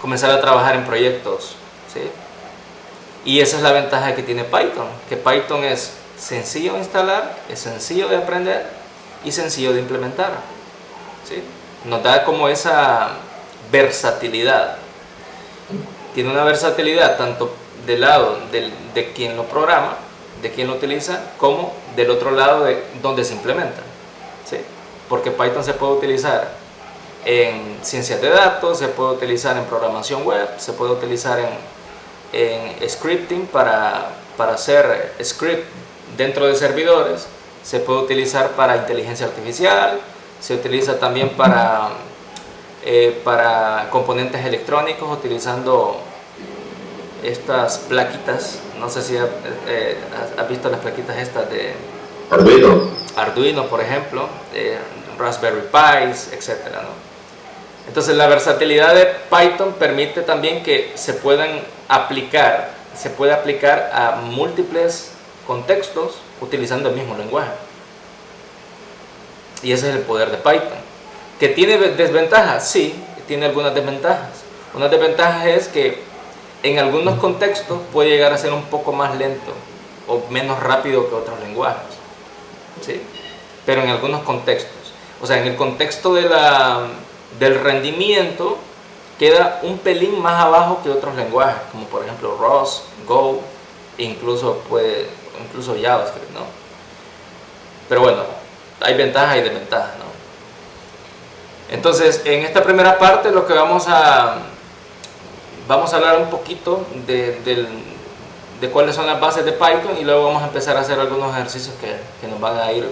comenzar a trabajar en proyectos, ¿sí? Y esa es la ventaja que tiene Python, que Python es sencillo de instalar, es sencillo de aprender y sencillo de implementar, ¿sí? Nos da como esa versatilidad. Tiene una versatilidad tanto del lado de quien lo programa, de quien lo utiliza, como del otro lado de donde se implementa, ¿sí? Porque Python se puede utilizar en ciencias de datos, se puede utilizar en programación web, se puede utilizar en scripting para hacer script dentro de servidores, se puede utilizar para inteligencia artificial, se utiliza también para componentes electrónicos utilizando estas plaquitas. No sé si has visto las plaquitas estas de Arduino, por ejemplo, Raspberry Pis, etcétera, ¿no? Entonces la versatilidad de Python permite también que se puede aplicar a múltiples contextos utilizando el mismo lenguaje. Y ese es el poder de Python. ¿Que tiene desventajas? Sí, tiene algunas desventajas. Una desventaja es que en algunos contextos puede llegar a ser un poco más lento o menos rápido que otros lenguajes, ¿sí? Pero en algunos contextos. O sea, en el contexto del rendimiento queda un pelín más abajo que otros lenguajes, como por ejemplo Rust, Go, incluso JavaScript, ¿no? Pero bueno, hay ventajas y desventajas, ¿no? Entonces, en esta primera parte lo que vamos a hablar un poquito de cuáles son las bases de Python, y luego vamos a empezar a hacer algunos ejercicios que nos van a ir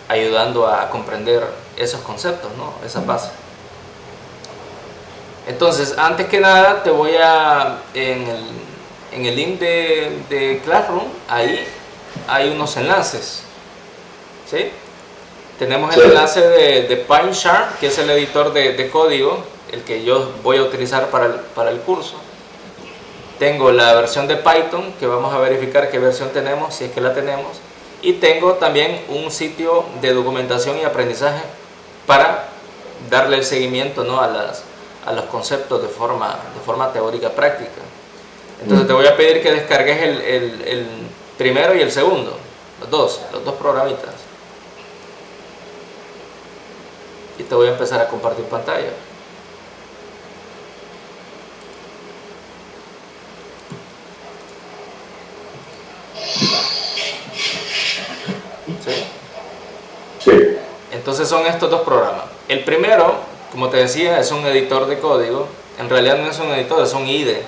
ayudando a comprender esos conceptos, ¿no? Esas bases. Entonces, antes que nada, te voy en el link de Classroom, ahí hay unos enlaces, ¿sí? Tenemos el enlace de PyCharm, que es el editor de código, el que yo voy a utilizar para el curso. Tengo la versión de Python, que vamos a verificar qué versión tenemos, si es que la tenemos. Y tengo también un sitio de documentación y aprendizaje para darle el seguimiento, ¿no?, a los conceptos de forma teórica práctica. Entonces te voy a pedir que descargues el primero y el segundo, los dos programitas. Y te voy a empezar a compartir pantalla. ¿Sí? Sí. Entonces son estos dos programas. El primero, como te decía, es un editor de código. En realidad no es un editor, es un IDE.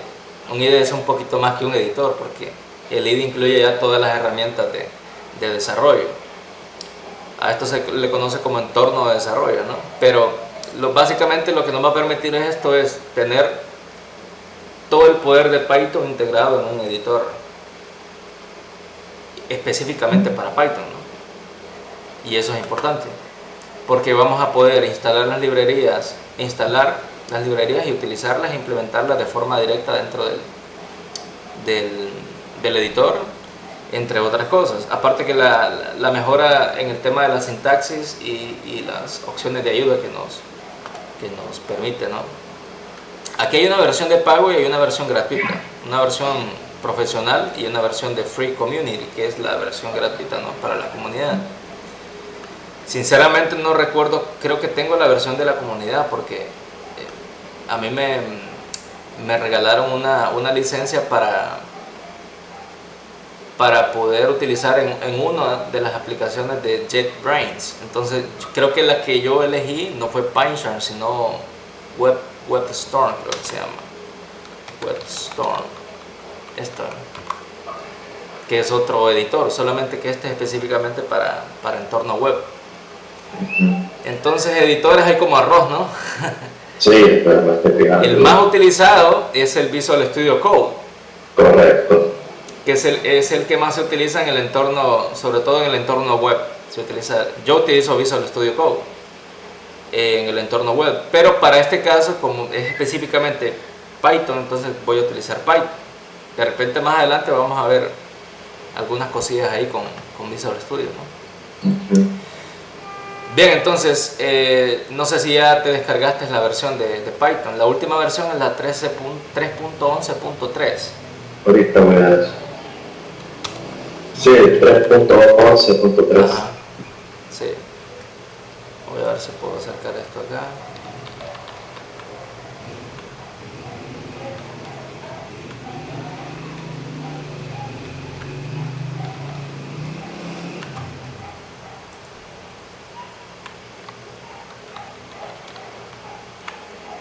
Un IDE es un poquito más que un editor, porque el IDE incluye ya todas las herramientas de desarrollo. A esto se le conoce como entorno de desarrollo, ¿no? Pero básicamente lo que nos va a permitir esto es tener todo el poder de Python integrado en un editor específicamente para Python, ¿no? Y eso es importante, porque vamos a poder instalar las librerías y utilizarlas e implementarlas de forma directa dentro del editor, entre otras cosas. Aparte que la mejora en el tema de la sintaxis y las opciones de ayuda que nos permite, ¿no? Aquí hay una versión de pago y hay una versión gratuita, una versión profesional y una versión de Free Community, que es la versión gratuita, ¿no?, para la comunidad. Sinceramente no recuerdo, creo que tengo la versión de la comunidad, porque a mí me regalaron una licencia para poder utilizar en una de las aplicaciones de JetBrains. Entonces creo que la que yo elegí no fue PyCharm, sino WebStorm, creo que se llama WebStorm, esta, que es otro editor, solamente que este es específicamente para entorno web. Entonces editores hay como arroz, ¿no? Sí, pero me estoy fijando. El más utilizado es el Visual Studio Code. Correcto. Que es el que más se utiliza en el entorno, sobre todo en el entorno web. Yo utilizo Visual Studio Code en el entorno web, pero para este caso, como es específicamente Python, entonces voy a utilizar Python. De repente más adelante vamos a ver algunas cosillas ahí con Visual Studio, ¿no? Bien, entonces, no sé si ya te descargaste la versión de Python. La última versión es la 3.11.3. Ahorita voy a eso. Sí, 3.11.3. Ajá, sí. Voy a ver si puedo acercar esto acá.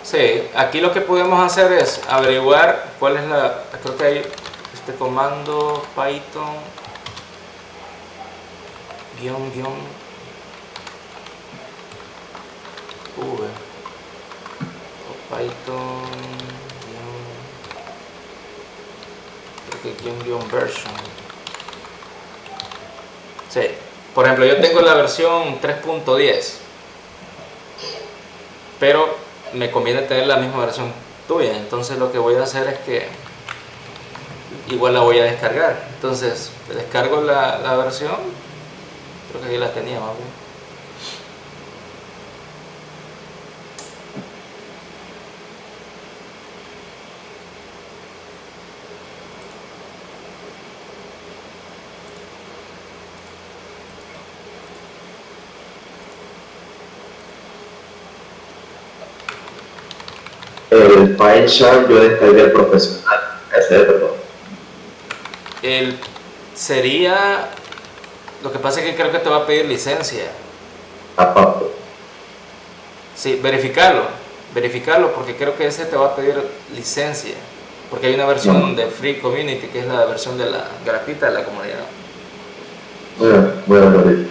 Sí, aquí lo que podemos hacer es averiguar cuál es creo que hay este comando Python --v o Python creo que --version. Sí, por ejemplo, yo tengo la versión 3.10, pero me conviene tener la misma versión tuya, entonces lo que voy a hacer es que igual la voy a descargar. Entonces descargo la versión, creo que aquí la tenía más bien. El PyCharm yo descargué el profesional, ese es perdón. Sería, lo que pasa es que creo que te va a pedir licencia. Aparte. Sí, verificarlo porque creo que ese te va a pedir licencia, porque hay una versión de Free Community que es la versión de la gratuita de la comunidad. Voy a ver. Bueno,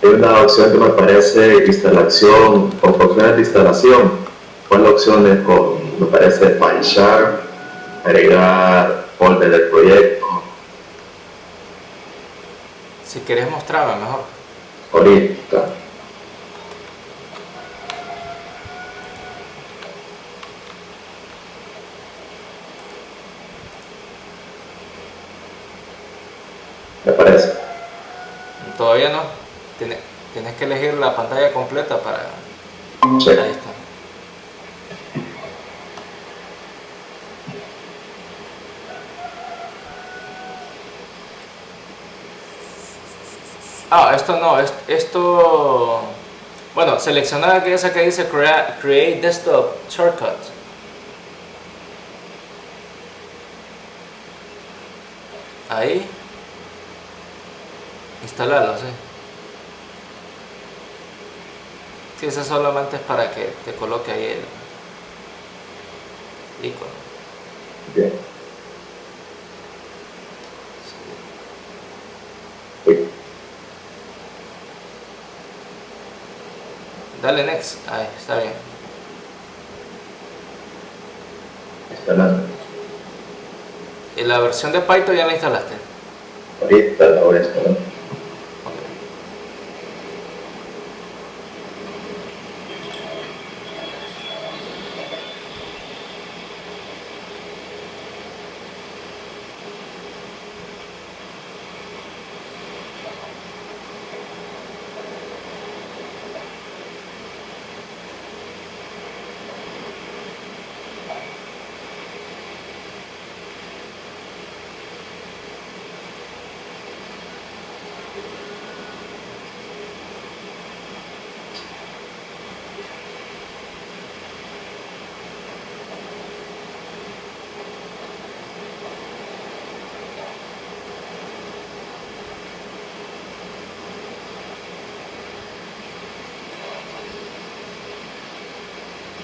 Hay una opción que me parece instalación, con opciones de instalación. ¿Cuál la opción es con, me parece, PyCharm, agregar folder del proyecto? si querés mostrarme mejor. Ahorita. Me parece. Todavía no. Tienes que elegir la pantalla completa para... Sí. Ahí está. Esto no, esto... Bueno, selecciona esa que dice Create Desktop Shortcut. Ahí. Instalarlo, sí. Sí, eso solamente es para que te coloque ahí el icono. Bien. Sí. Dale next. Ahí, está bien. Instalando. ¿Y la versión de Python ya la instalaste? Ahorita la voy a instalar.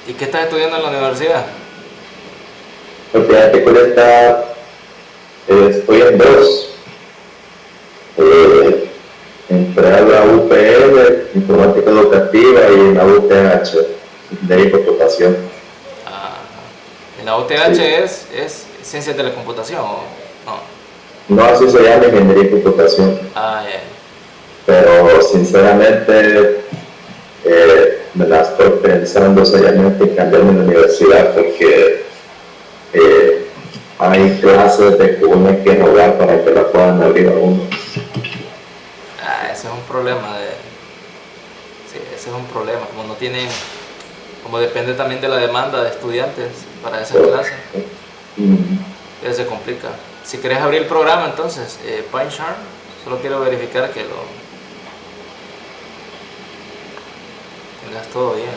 ¿Y qué estás estudiando en la universidad? Pues fíjate que ahorita estoy en dos. Entré a la UPL, Informática Educativa, y en la UPH. ingeniería y computación. Ah, en la UTH Sí. es ciencias de la computación, ¿o no? No así se llama ingeniería y computación, Ah, ya. pero sinceramente me la estoy pensando seriamente en cambiarme de universidad porque eh, hay clases de que uno hay que rogar para que la puedan abrir a uno. Ah, ese es un problema sí, ese es un problema, como no tienen, como depende también de la demanda de estudiantes para esas Pero, clases, mm, ya se complica. Si querés abrir el programa, entonces, PyCharm, solo quiero verificar que lo tengas todo bien.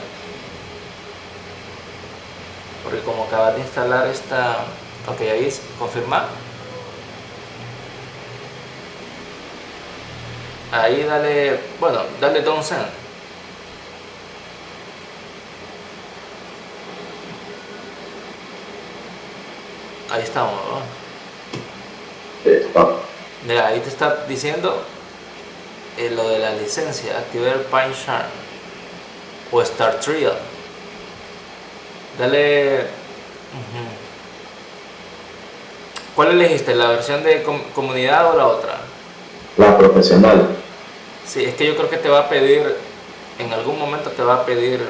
Porque como acabas de instalar esta, ok, ahí confirmar, ahí dale, bueno, dale don't send. Ahí estamos, ¿no? está. Mira, ahí te está diciendo lo de la licencia, activar PyCharm o Start Trial. Dale. Ujú. ¿Cuál elegiste? ¿La versión de comunidad o la otra? La profesional. Sí, es que yo creo que te va a pedir, en algún momento te va a pedir,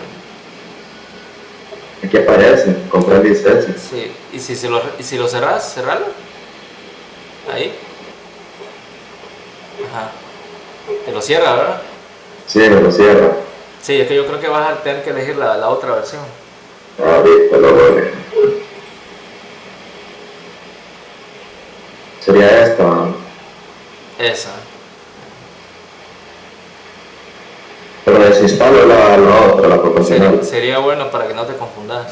Aquí aparece, comprar licencia. sí, y si lo cerrás, cerralo, ahí, ajá, te lo cierra, ¿verdad? Sí, me lo cierra. Sí, es que yo creo que vas a tener que elegir la otra versión. Ahorita lo voy. Sería esta. Esa. Pero desinstalo la otra, la profesional. Sería bueno para que no te confundas.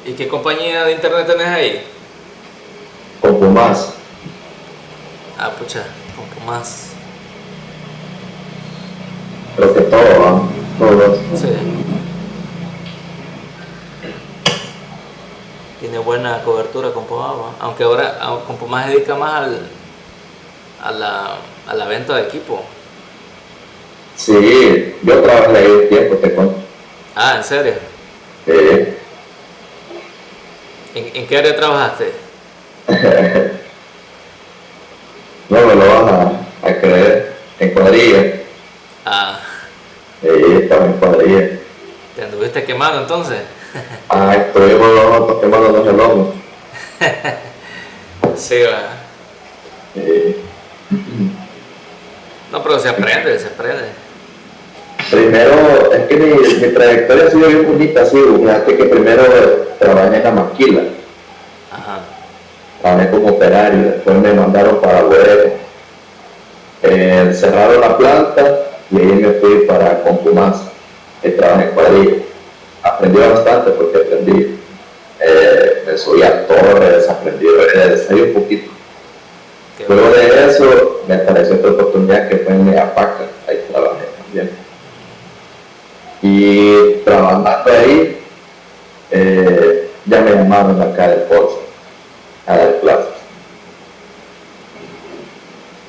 ¿Y qué compañía de internet tenés ahí? Con más. Ah, pucha, con más. Creo que todo va. Todo. Sí. Tiene buena cobertura con Pomás, aunque ahora con Pomás se dedica más a la venta de equipo. Sí, yo trabajé ahí un tiempo, te cuento. Ah, ¿en serio? Eh, ¿En qué área trabajaste? no me lo vas a creer. En cuadrilla. Ah, Estaba en cuadrilla. ¿te anduviste quemando entonces? Ah, estuvimos nosotros quemándonos el lomo. Sí, va. Eh, No, pero se aprende, se aprende. Primero, es que mi trayectoria ha sido bien bonita, sí. Fíjate que primero trabajé en la maquila. Ajá. Trabajé como operario. Después me mandaron para Huevo. Cerraron la planta y ahí me fui para Compumás. Trabajé en cuadrilla. Aprendí bastante porque aprendí. Me subí a torres, aprendí redes, ahí un poquito. Qué Luego bueno. de eso me apareció otra oportunidad que fue en Megapaca, ahí trabajé también. Y trabajando ahí, ya me llamaron acá del Pozo a dar clases.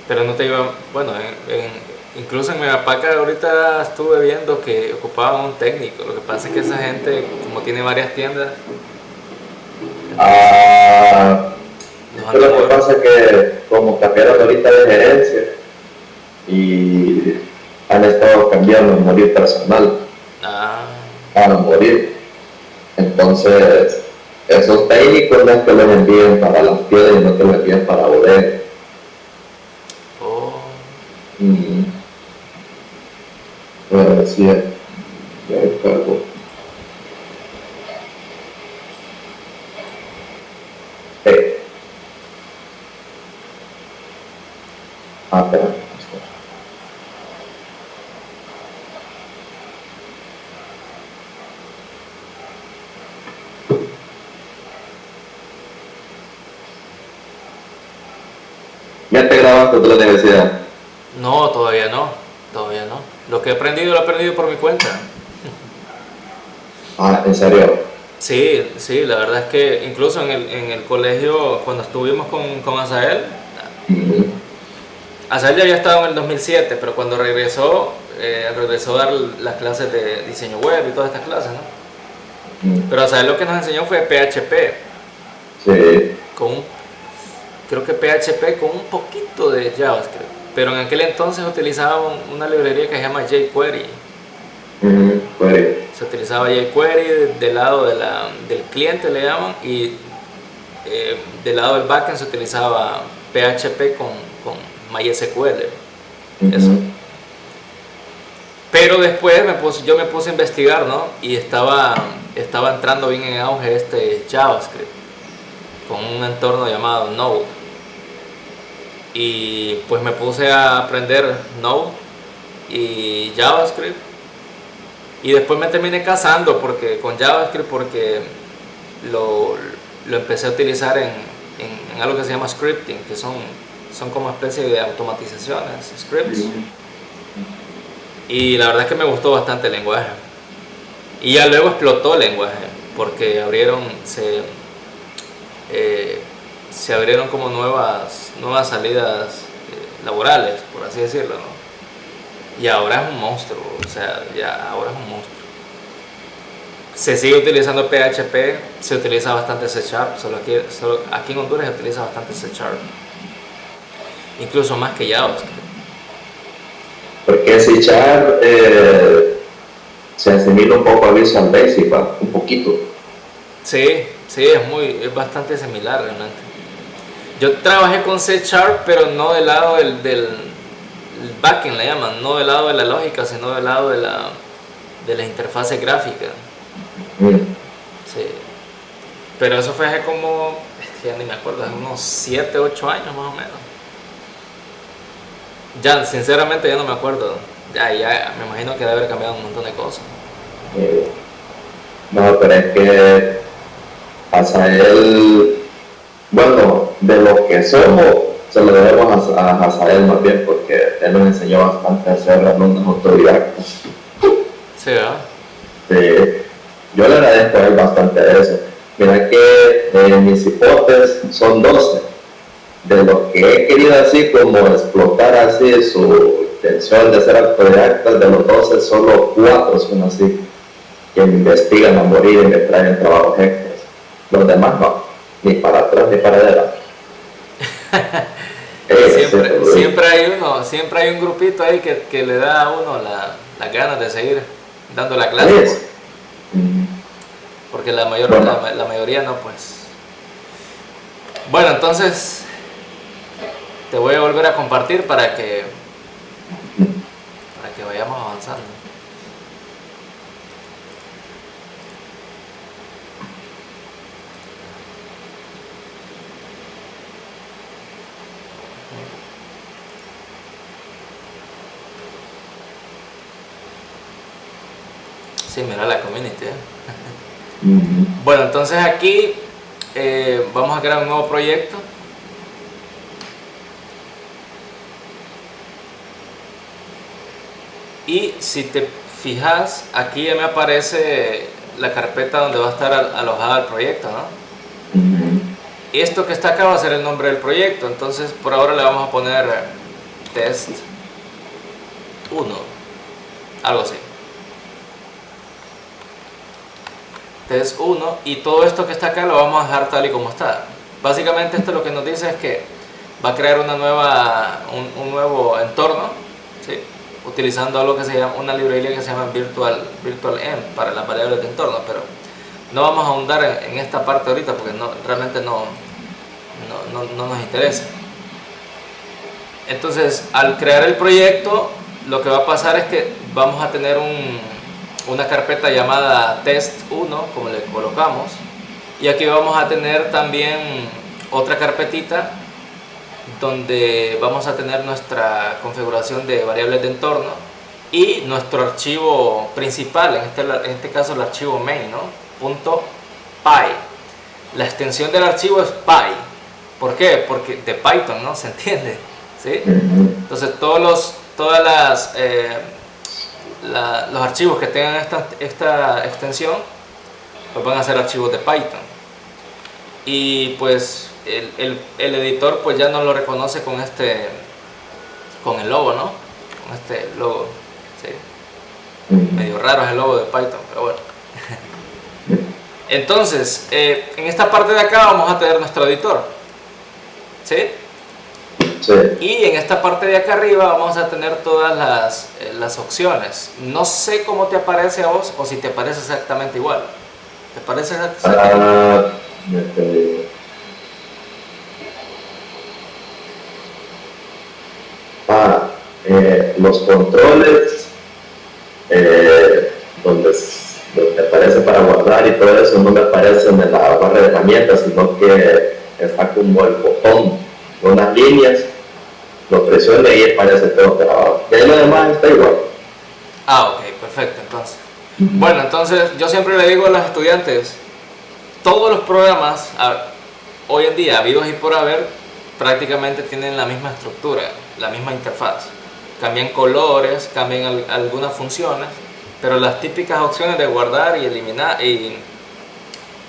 Pero no te iba, bueno, incluso en Megapaca ahorita estuve viendo que ocupaban un técnico. Lo que pasa es que esa gente, como tiene varias tiendas, entonces Ah, los lo andan que moviendo. pasa es que como cambiaron ahorita de gerencia y han estado cambiando a morir personal, Ah, a morir. Entonces, esos técnicos no es que los envíen para las piedras, sino que los envían para bodega. oh. Mm, bueno, sí, ya cargo. Eh, espera. ¿Ya te grabaste de la universidad? No, todavía no, todavía no. Lo que he aprendido lo he aprendido por mi cuenta. Ah, ¿en serio? Sí, sí, la verdad es que incluso en el colegio, cuando estuvimos con Azael, Ujú, Azael ya había estado en el 2007, pero cuando regresó a dar las clases de diseño web y todas estas clases, ¿no? ujú. Pero Azael lo que nos enseñó fue PHP, Sí, con un- creo que PHP con un poquito de JavaScript. Pero en aquel entonces utilizaba una librería que se llama jQuery. ujú, pues, Se utilizaba jQuery del lado del cliente, le llaman, y del lado del backend se utilizaba PHP con MySQL. Eso. ujú, Pero después yo me puse a investigar, ¿no? Y estaba entrando bien en auge este JavaScript con un entorno llamado Node. Y pues me puse a aprender Node y JavaScript. Y después me terminé casando con JavaScript porque lo, lo empecé a utilizar en algo que se llama scripting, que son como especie de automatizaciones, scripts. ujú. Y la verdad es que me gustó bastante el lenguaje. Y ya luego explotó el lenguaje, porque se abrieron como nuevas salidas laborales, por así decirlo, ¿no? Y ahora es un monstruo, o sea, ya ahora es un monstruo. Se sigue utilizando PHP, se utiliza bastante C Sharp, solo aquí en Honduras se utiliza bastante C Sharp, incluso más que JavaScript. Porque si Char se asimila un poco a Visual Basic, ¿va? Un poquito. Sí, sí, es bastante similar realmente. Yo trabajé con C Sharp, pero no del lado del backend, la llaman, no del lado de la lógica, sino del lado de la interfase gráfica. Mm. Sí. Pero eso fue hace como, es que ya ni me acuerdo, hace unos 7, 8 años más o menos. Ya, sinceramente ya no me acuerdo. Ya, me imagino que debe haber cambiado un montón de cosas. Eh, no, pero es que Hazael, bueno, de lo que somos, se lo debemos a Hazael más bien, porque él nos enseñó bastante a hacer alumnos autodidactas. Sí, ¿verdad? Yo le agradezco a él bastante eso. Mira que mis hipótesis son 12. De lo que he querido así como explotar así su intención de ser autodidacta, de los 12 solo 4 son así, que me investigan a morir y me traen trabajos extras. Los demás no, ni para atrás ni para adelante. Siempre hay un grupito ahí que le da a uno las ganas de seguir dando la clase, Es. porque Bueno, la mayoría no, pues. Bueno, entonces te voy a volver a compartir para que vayamos avanzando. Sí, mira la community, ¿eh? Bueno, entonces aquí vamos a crear un nuevo proyecto. Y si te fijas, aquí ya me aparece la carpeta donde va a estar alojada el proyecto, ¿no? Esto que está acá va a ser el nombre del proyecto, entonces por ahora le vamos a poner test 1, algo así. Test 1, y todo esto que está acá lo vamos a dejar tal y como está. Básicamente esto lo que nos dice es que va a crear un nuevo entorno, ¿sí? Utilizando algo que se llama una librería que se llama virtualenv para las variables de entorno, pero no vamos a ahondar en esta parte ahorita porque realmente no nos interesa. Entonces, al crear el proyecto, lo que va a pasar es que vamos a tener una carpeta llamada test1, como le colocamos, y aquí vamos a tener también otra carpetita donde vamos a tener nuestra configuración de variables de entorno y nuestro archivo principal, en este caso el archivo main, ¿no? .py. La extensión del archivo es py. ¿Por qué? Porque de Python, ¿no? ¿Se entiende? ¿Sí? Entonces los archivos que tengan esta extensión pues van a ser archivos de Python. Y pues el editor pues ya no lo reconoce con con el logo, ¿no? Con este logo, ¿sí? Medio raro es el logo de Python, pero bueno. Entonces, en esta parte de acá vamos a tener nuestro editor, ¿sí? Sí. Y en esta parte de acá arriba vamos a tener todas las opciones. No sé cómo te aparece a vos o si te parece exactamente igual. ¿Te parece exactamente igual? Ya te digo. Los controles, donde, donde aparece para guardar y todo eso, no me aparecen en la barra de herramientas, sino que está como el botón, unas líneas, lo presiono y aparece todo grabado. De ahí lo demás está igual. Ah, ok, perfecto, entonces. Bueno, entonces yo siempre le digo a los estudiantes, todos los programas hoy en día, habidos y por haber, prácticamente tienen la misma estructura, la misma interfaz. Cambian colores, cambian algunas funciones, pero las típicas opciones de guardar y eliminar y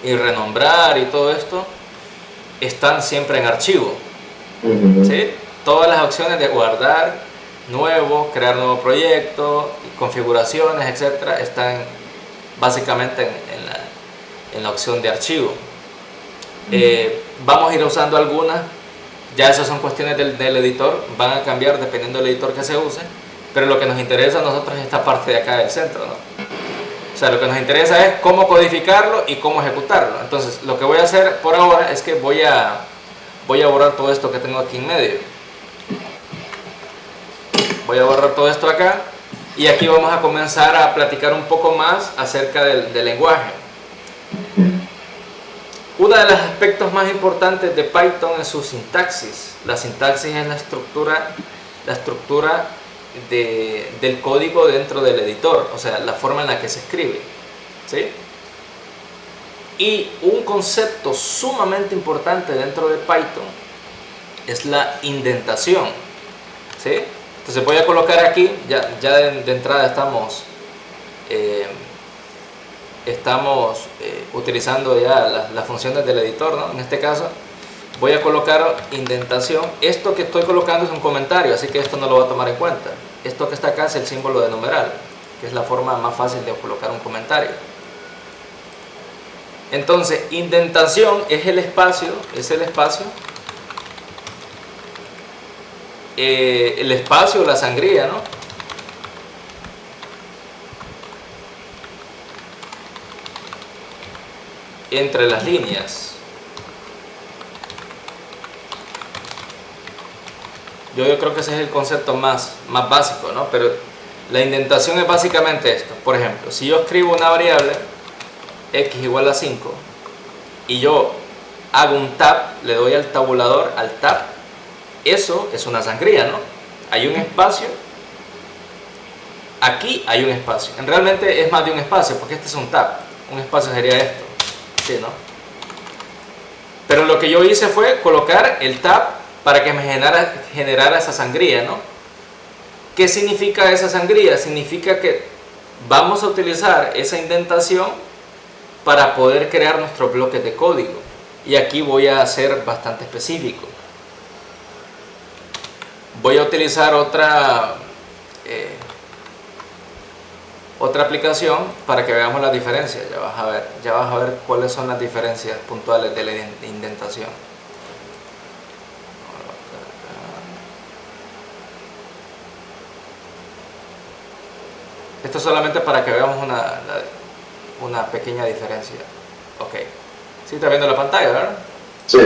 renombrar y todo esto están siempre en archivo. ¿Sí? Todas las opciones de guardar nuevo, crear nuevo proyecto, configuraciones, etcétera, están básicamente en la opción de archivo. Vamos a ir usando algunas, ya esas son cuestiones del editor, van a cambiar dependiendo del editor que se use, pero lo que nos interesa a nosotros es esta parte de acá del centro, ¿no? O sea, lo que nos interesa es cómo codificarlo y cómo ejecutarlo. Entonces, lo que voy a hacer por ahora es que voy a borrar todo esto que tengo aquí en medio. Voy a borrar todo esto acá y aquí vamos a comenzar a platicar un poco más acerca del lenguaje. Uno de los aspectos más importantes de Python es su sintaxis. La sintaxis es la estructura del código dentro del editor, o sea, la forma en la que se escribe, ¿sí? Y un concepto sumamente importante dentro de Python es la indentación, ¿sí? Entonces voy a colocar aquí, ya de entrada estamos utilizando ya las funciones del editor, ¿no? En este caso voy a colocar indentación. Esto que estoy colocando es un comentario, así que esto no lo va a tomar en cuenta. Esto que está acá es el símbolo de numeral, que es la forma más fácil de colocar un comentario. Entonces, indentación es el espacio, la sangría, ¿no? Entre las líneas. Yo creo que ese es el concepto más básico, ¿no? Pero la indentación es básicamente esto. Por ejemplo, si yo escribo una variable x igual a 5 y yo hago un tab, le doy al tabulador, al tab, eso es una sangría, ¿no? Hay un espacio, aquí hay un espacio. Realmente es más de un espacio, porque este es un tab. Un espacio sería esto, ¿sí, no? Pero lo que yo hice fue colocar el tab para que me generara esa sangría, ¿no? ¿Qué significa esa sangría? Significa que vamos a utilizar esa indentación para poder crear nuestros bloques de código. Y aquí voy a ser bastante específico. Voy a utilizar otra aplicación para que veamos las diferencias. Ya vas a ver cuáles son las diferencias puntuales de la indentación. Esto solamente para que veamos una pequeña diferencia. Ok. ¿Sí está viendo la pantalla, verdad? Sí.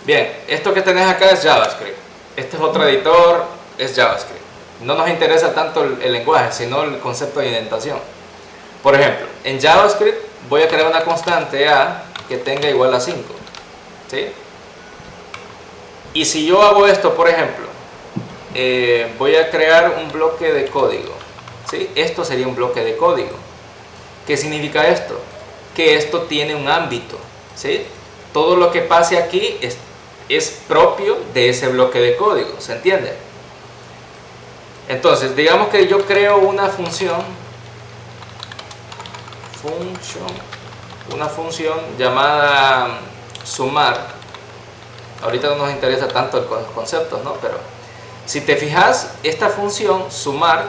Bien, esto que tenés acá es JavaScript. Este es otro editor, es JavaScript. No nos interesa tanto el lenguaje, sino el concepto de indentación. Por ejemplo, en JavaScript voy a crear una constante a que tenga igual a 5. ¿Sí? Y si yo hago esto, por ejemplo, voy a crear un bloque de código. ¿Sí? Esto sería un bloque de código. ¿Qué significa esto? Que esto tiene un ámbito, ¿sí? Todo lo que pase aquí es propio de ese bloque de código, ¿se entiende? Entonces, digamos que yo creo una function una función llamada sumar. Ahorita no nos interesa tanto el concepto, ¿no? Pero si te fijas, esta función sumar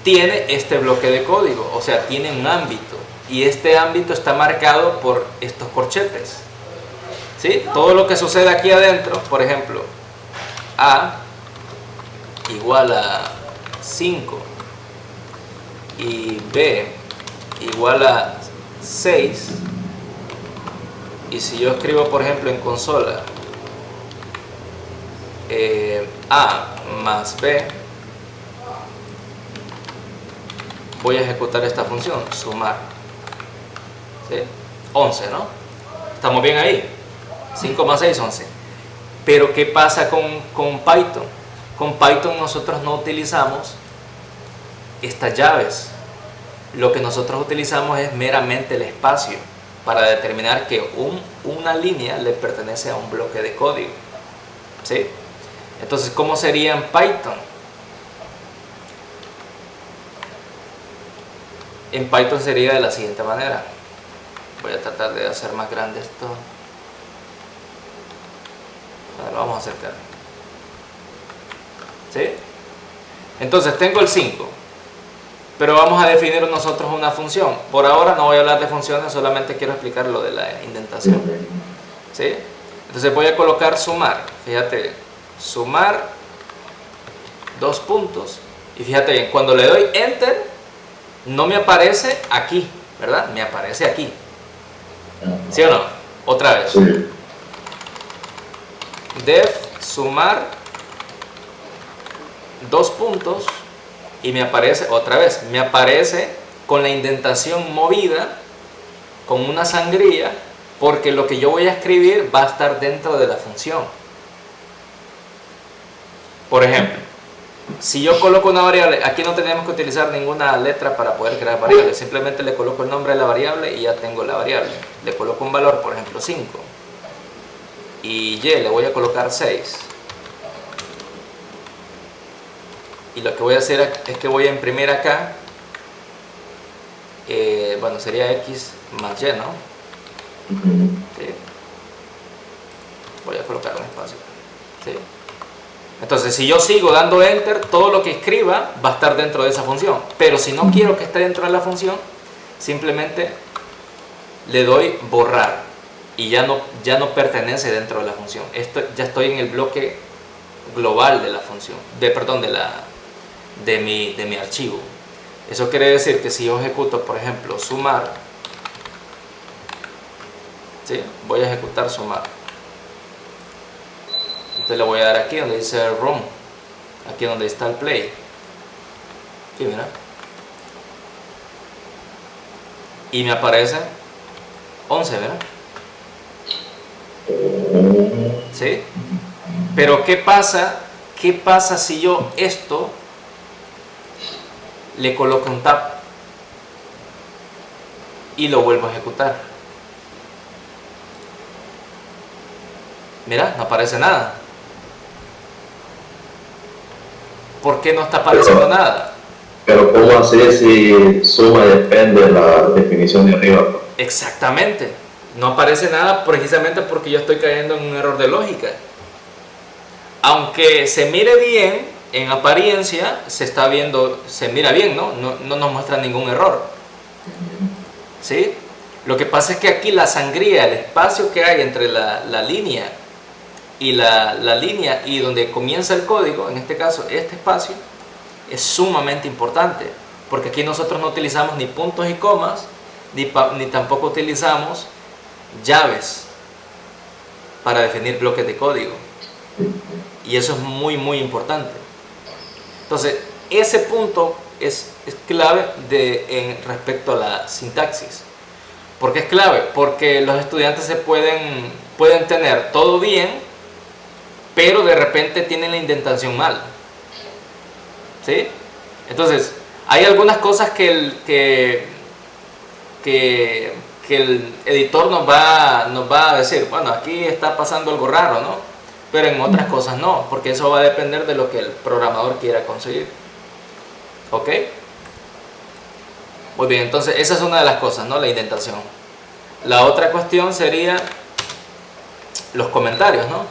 tiene este bloque de código, o sea, tiene un ámbito, y este ámbito está marcado por estos corchetes, ¿sí? Todo lo que sucede aquí adentro, por ejemplo, A igual a 5 y B igual a 6, y si yo escribo, por ejemplo, en consola A más B, voy a ejecutar esta función, sumar, ¿sí? 11, ¿no? Estamos bien ahí. 5 más 6, 11. Pero ¿qué pasa con Python? Con Python nosotros no utilizamos estas llaves. Lo que nosotros utilizamos es meramente el espacio para determinar que una línea le pertenece a un bloque de código, ¿sí? Entonces, ¿cómo sería en Python? En Python sería de la siguiente manera. Voy a tratar de hacer más grande esto. Lo vamos a acercar, ¿sí? Entonces tengo el 5, pero vamos a definir nosotros una función. Por ahora no voy a hablar de funciones, solamente quiero explicar lo de la indentación, ¿sí? Entonces voy a colocar sumar. Fíjate, sumar, dos puntos, y fíjate bien, cuando le doy enter no me aparece aquí, ¿verdad? Me aparece aquí, ¿sí o no? Otra vez. Sí. Def sumar, dos puntos, y me aparece otra vez, me aparece con la indentación movida, con una sangría, porque lo que yo voy a escribir va a estar dentro de la función. Por ejemplo, si yo coloco una variable, aquí no tenemos que utilizar ninguna letra para poder crear variables, simplemente le coloco el nombre de la variable y ya tengo la variable. Le coloco un valor, por ejemplo 5, y Y le voy a colocar 6. Y lo que voy a hacer es que voy a imprimir acá, bueno, sería X más Y, ¿no? ¿Sí? Voy a colocar un espacio, ¿sí? Entonces, si yo sigo dando enter, todo lo que escriba va a estar dentro de esa función. Pero si no quiero que esté dentro de la función, simplemente le doy borrar y ya no pertenece dentro de la función. Ya estoy en el bloque global de la función, de mi archivo. Eso quiere decir que si yo ejecuto, por ejemplo, sumar, ¿sí? Voy a ejecutar sumar. Entonces le voy a dar aquí donde dice run, aquí donde está el play. Aquí, mira. Y me aparece 11, ¿verdad? ¿Sí? Pero ¿qué pasa? ¿Qué pasa si yo esto le coloco un tab y lo vuelvo a ejecutar? Mira, no aparece nada. ¿Por qué no está apareciendo nada? Pero ¿cómo así si suma depende de la definición de arriba? Exactamente. No aparece nada precisamente porque yo estoy cayendo en un error de lógica. Aunque se mire bien, en apariencia se mira bien, ¿no? No nos muestra ningún error, ¿sí? Lo que pasa es que aquí la sangría, el espacio que hay entre la línea y la línea y donde comienza el código, en este caso este espacio, es sumamente importante, porque aquí nosotros no utilizamos ni puntos y comas, ni tampoco utilizamos llaves para definir bloques de código, y eso es muy muy importante. Entonces ese punto es clave respecto a la sintaxis. ¿Por qué es clave? Porque los estudiantes pueden tener todo bien, pero de repente tienen la indentación mal, ¿sí? Entonces hay algunas cosas que el editor nos va a decir, bueno, aquí está pasando algo raro, ¿no? Pero en otras cosas no, porque eso va a depender de lo que el programador quiera conseguir. ¿Ok? Muy bien, entonces esa es una de las cosas, ¿no? La indentación. La otra cuestión sería los comentarios, ¿no?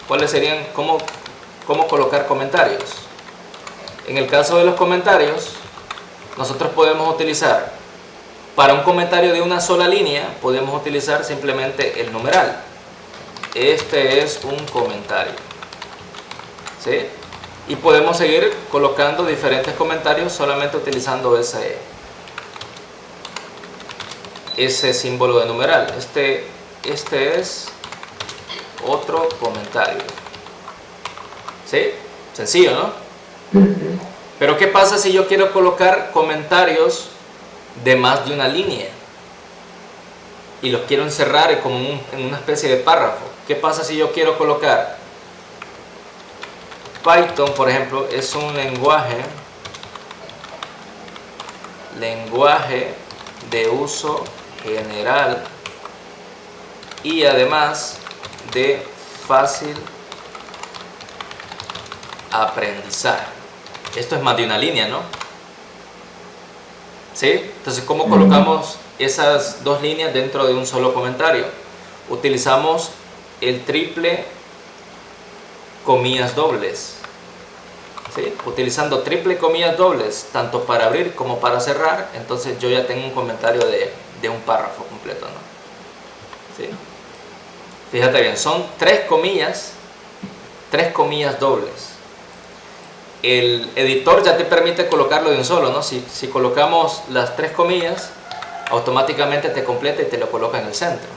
¿Cuáles serían, cómo colocar comentarios? En el caso de los comentarios, nosotros podemos utilizar, para un comentario de una sola línea, podemos utilizar simplemente el numeral. Este es un comentario, ¿sí? Y podemos seguir colocando diferentes comentarios solamente utilizando ese símbolo de numeral. Este es otro comentario, ¿sí? Sencillo, ¿no? Pero ¿qué pasa si yo quiero colocar comentarios de más de una línea y los quiero encerrar como en una especie de párrafo? ¿Qué pasa si yo quiero colocar Python, por ejemplo, es un lenguaje de uso general y además de fácil aprendizaje? Esto es más de una línea, ¿no? ¿Sí? Entonces, ¿cómo colocamos esas dos líneas dentro de un solo comentario? Utilizamos el triple comillas dobles, ¿sí? Utilizando triple comillas dobles, tanto para abrir como para cerrar, entonces yo ya tengo un comentario de un párrafo completo, ¿no? ¿Sí? Fíjate bien, son tres comillas dobles. El editor ya te permite colocarlo de un solo, ¿no? Si colocamos las tres comillas, automáticamente te completa y te lo coloca en el centro.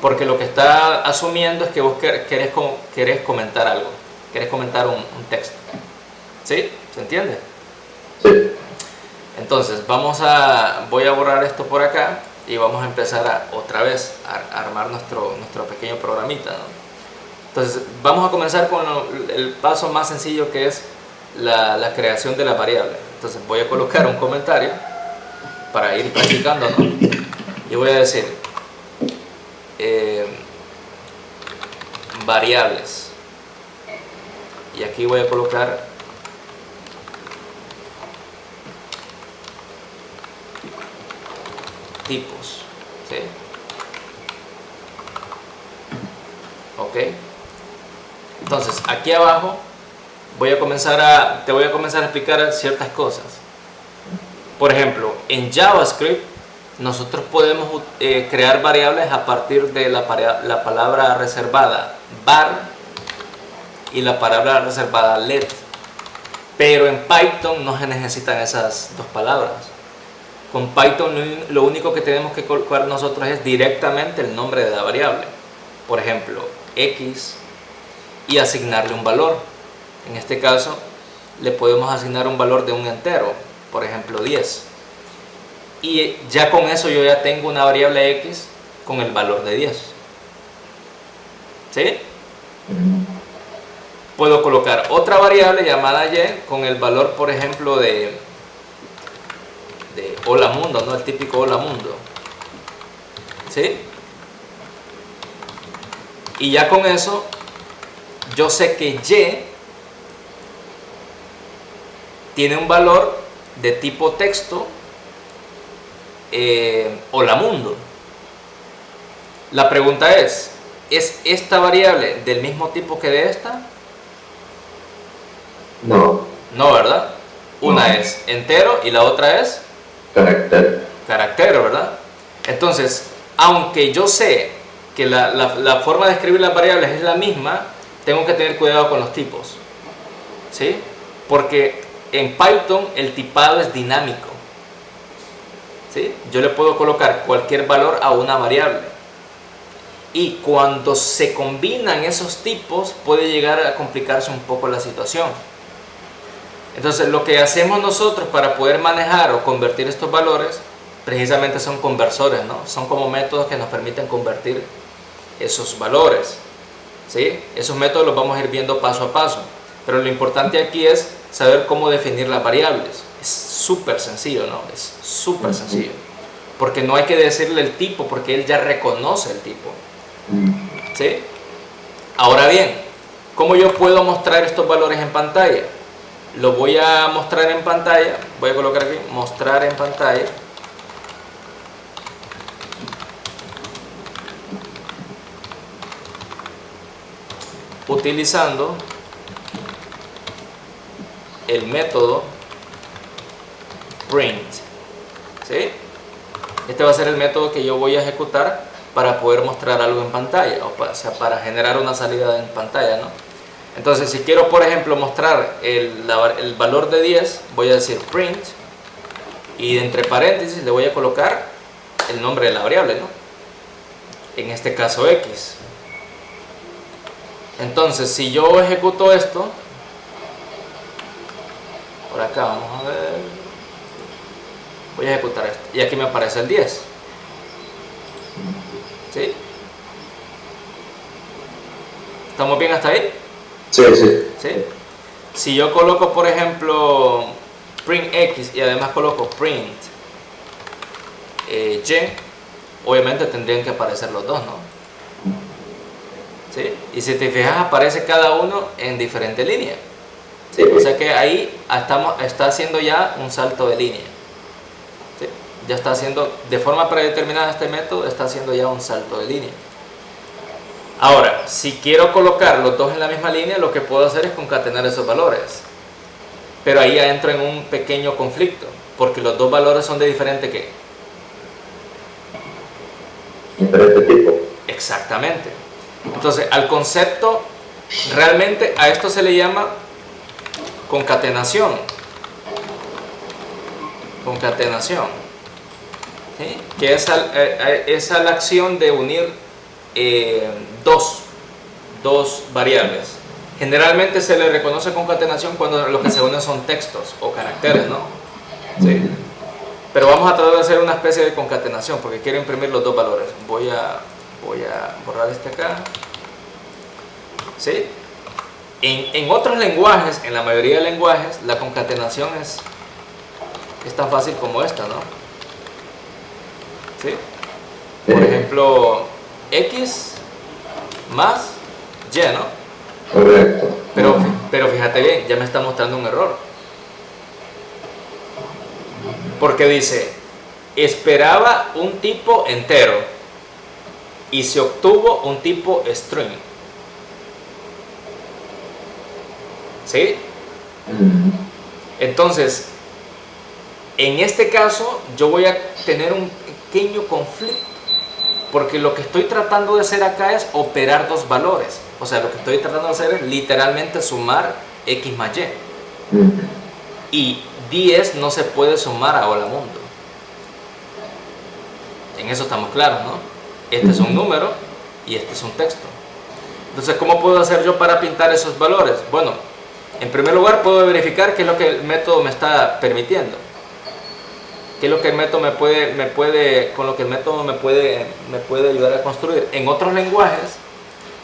Porque lo que está asumiendo es que vos querés comentar algo, querés comentar un texto. ¿Sí? ¿Se entiende? Sí. Entonces, voy a borrar esto por acá y vamos a empezar otra vez a armar nuestro pequeño programita, ¿no? Entonces, vamos a comenzar con el paso más sencillo, que es la creación de la variable. Entonces, voy a colocar un comentario para ir practicando, ¿no? Y voy a decir variables, y aquí voy a colocar tipos, ¿sí? Ok. Entonces, aquí abajo te voy a comenzar a explicar ciertas cosas. Por ejemplo, en JavaScript nosotros podemos crear variables a partir de la palabra reservada var y la palabra reservada let. Pero en Python no se necesitan esas dos palabras. Con Python lo único que tenemos que colocar nosotros es directamente el nombre de la variable. Por ejemplo, x, y asignarle un valor. En este caso le podemos asignar un valor de un entero, por ejemplo 10. Y ya con eso yo ya tengo una variable x con el valor de 10. ¿Sí? Puedo colocar otra variable llamada y con el valor, por ejemplo, de hola mundo, ¿no? El típico hola mundo. ¿Sí? Y ya con eso yo sé que y tiene un valor de tipo texto hola mundo. La pregunta ¿es esta variable del mismo tipo que de esta? No. No, ¿verdad? Una No. es entero y la otra es carácter, ¿verdad? Entonces, aunque yo sé que la forma de escribir las variables es la misma, tengo que tener cuidado con los tipos, ¿sí? Porque en Python el tipado es dinámico, ¿sí? Yo le puedo colocar cualquier valor a una variable y cuando se combinan esos tipos puede llegar a complicarse un poco la situación. Entonces lo que hacemos nosotros para poder manejar o convertir estos valores precisamente son conversores, ¿no? Son como métodos que nos permiten convertir esos valores, ¿sí? Esos métodos los vamos a ir viendo paso a paso, pero lo importante aquí es saber cómo definir las variables. Es súper sencillo, ¿no? Es súper sencillo, porque no hay que decirle el tipo, porque él ya reconoce el tipo, ¿sí? Ahora bien, ¿cómo yo puedo mostrar estos valores en pantalla? lo voy a mostrar en pantalla. Voy a colocar aquí, mostrar en pantalla. Utilizando el método print. ¿Sí? Este va a ser el método que yo voy a ejecutar para poder mostrar algo en pantalla, o sea, para generar una salida en pantalla, ¿no? Entonces, si quiero, por ejemplo, mostrar el valor de 10, voy a decir print, y entre paréntesis le voy a colocar el nombre de la variable, ¿no? En este caso X. Entonces, si yo ejecuto esto, por acá vamos a ver, voy a ejecutar esto, y aquí me aparece el 10. ¿Sí? ¿Estamos bien hasta ahí? Sí, sí. ¿Sí? Si yo coloco, por ejemplo, print X y además coloco print Y, obviamente tendrían que aparecer los dos, ¿no? ¿Sí? Y si te fijas, aparece cada uno en diferente línea. ¿Sí? O sea que ahí está haciendo ya un salto de línea. ¿Sí? Ya está haciendo, de forma predeterminada este método, está haciendo ya un salto de línea. Ahora, si quiero colocar los dos en la misma línea, lo que puedo hacer es concatenar esos valores. Pero ahí ya entro en un pequeño conflicto, porque los dos valores son de diferente ¿qué? Diferente tipo. Exactamente. Entonces, al concepto, realmente a esto se le llama concatenación. Concatenación. ¿Sí? Que es a la acción de unir dos variables. Generalmente se le reconoce concatenación cuando lo que se unen son textos o caracteres, ¿no? ¿Sí? Pero vamos a tratar de hacer una especie de concatenación porque quiero imprimir los dos valores. Voy a borrar este acá. ¿Sí? En otros lenguajes, en la mayoría de lenguajes, la concatenación es tan fácil como esta, ¿no? ¿Sí? Por ejemplo, X más Y, ¿no? Correcto. Pero fíjate bien, ya me está mostrando un error. Porque dice, esperaba un tipo entero y se obtuvo un tipo string. ¿Sí? Entonces, en este caso, yo voy a tener un pequeño conflicto. Porque lo que estoy tratando de hacer acá es operar dos valores. O sea, lo que estoy tratando de hacer es literalmente sumar X más Y. Y 10 no se puede sumar a hola mundo. En eso estamos claros, ¿no? Este es un número y este es un texto. Entonces, ¿cómo puedo hacer yo para pintar esos valores? Bueno, en primer lugar puedo verificar qué es lo que el método me está permitiendo. ¿Qué es lo que el método con lo que el método me puede ayudar a construir? En otros lenguajes,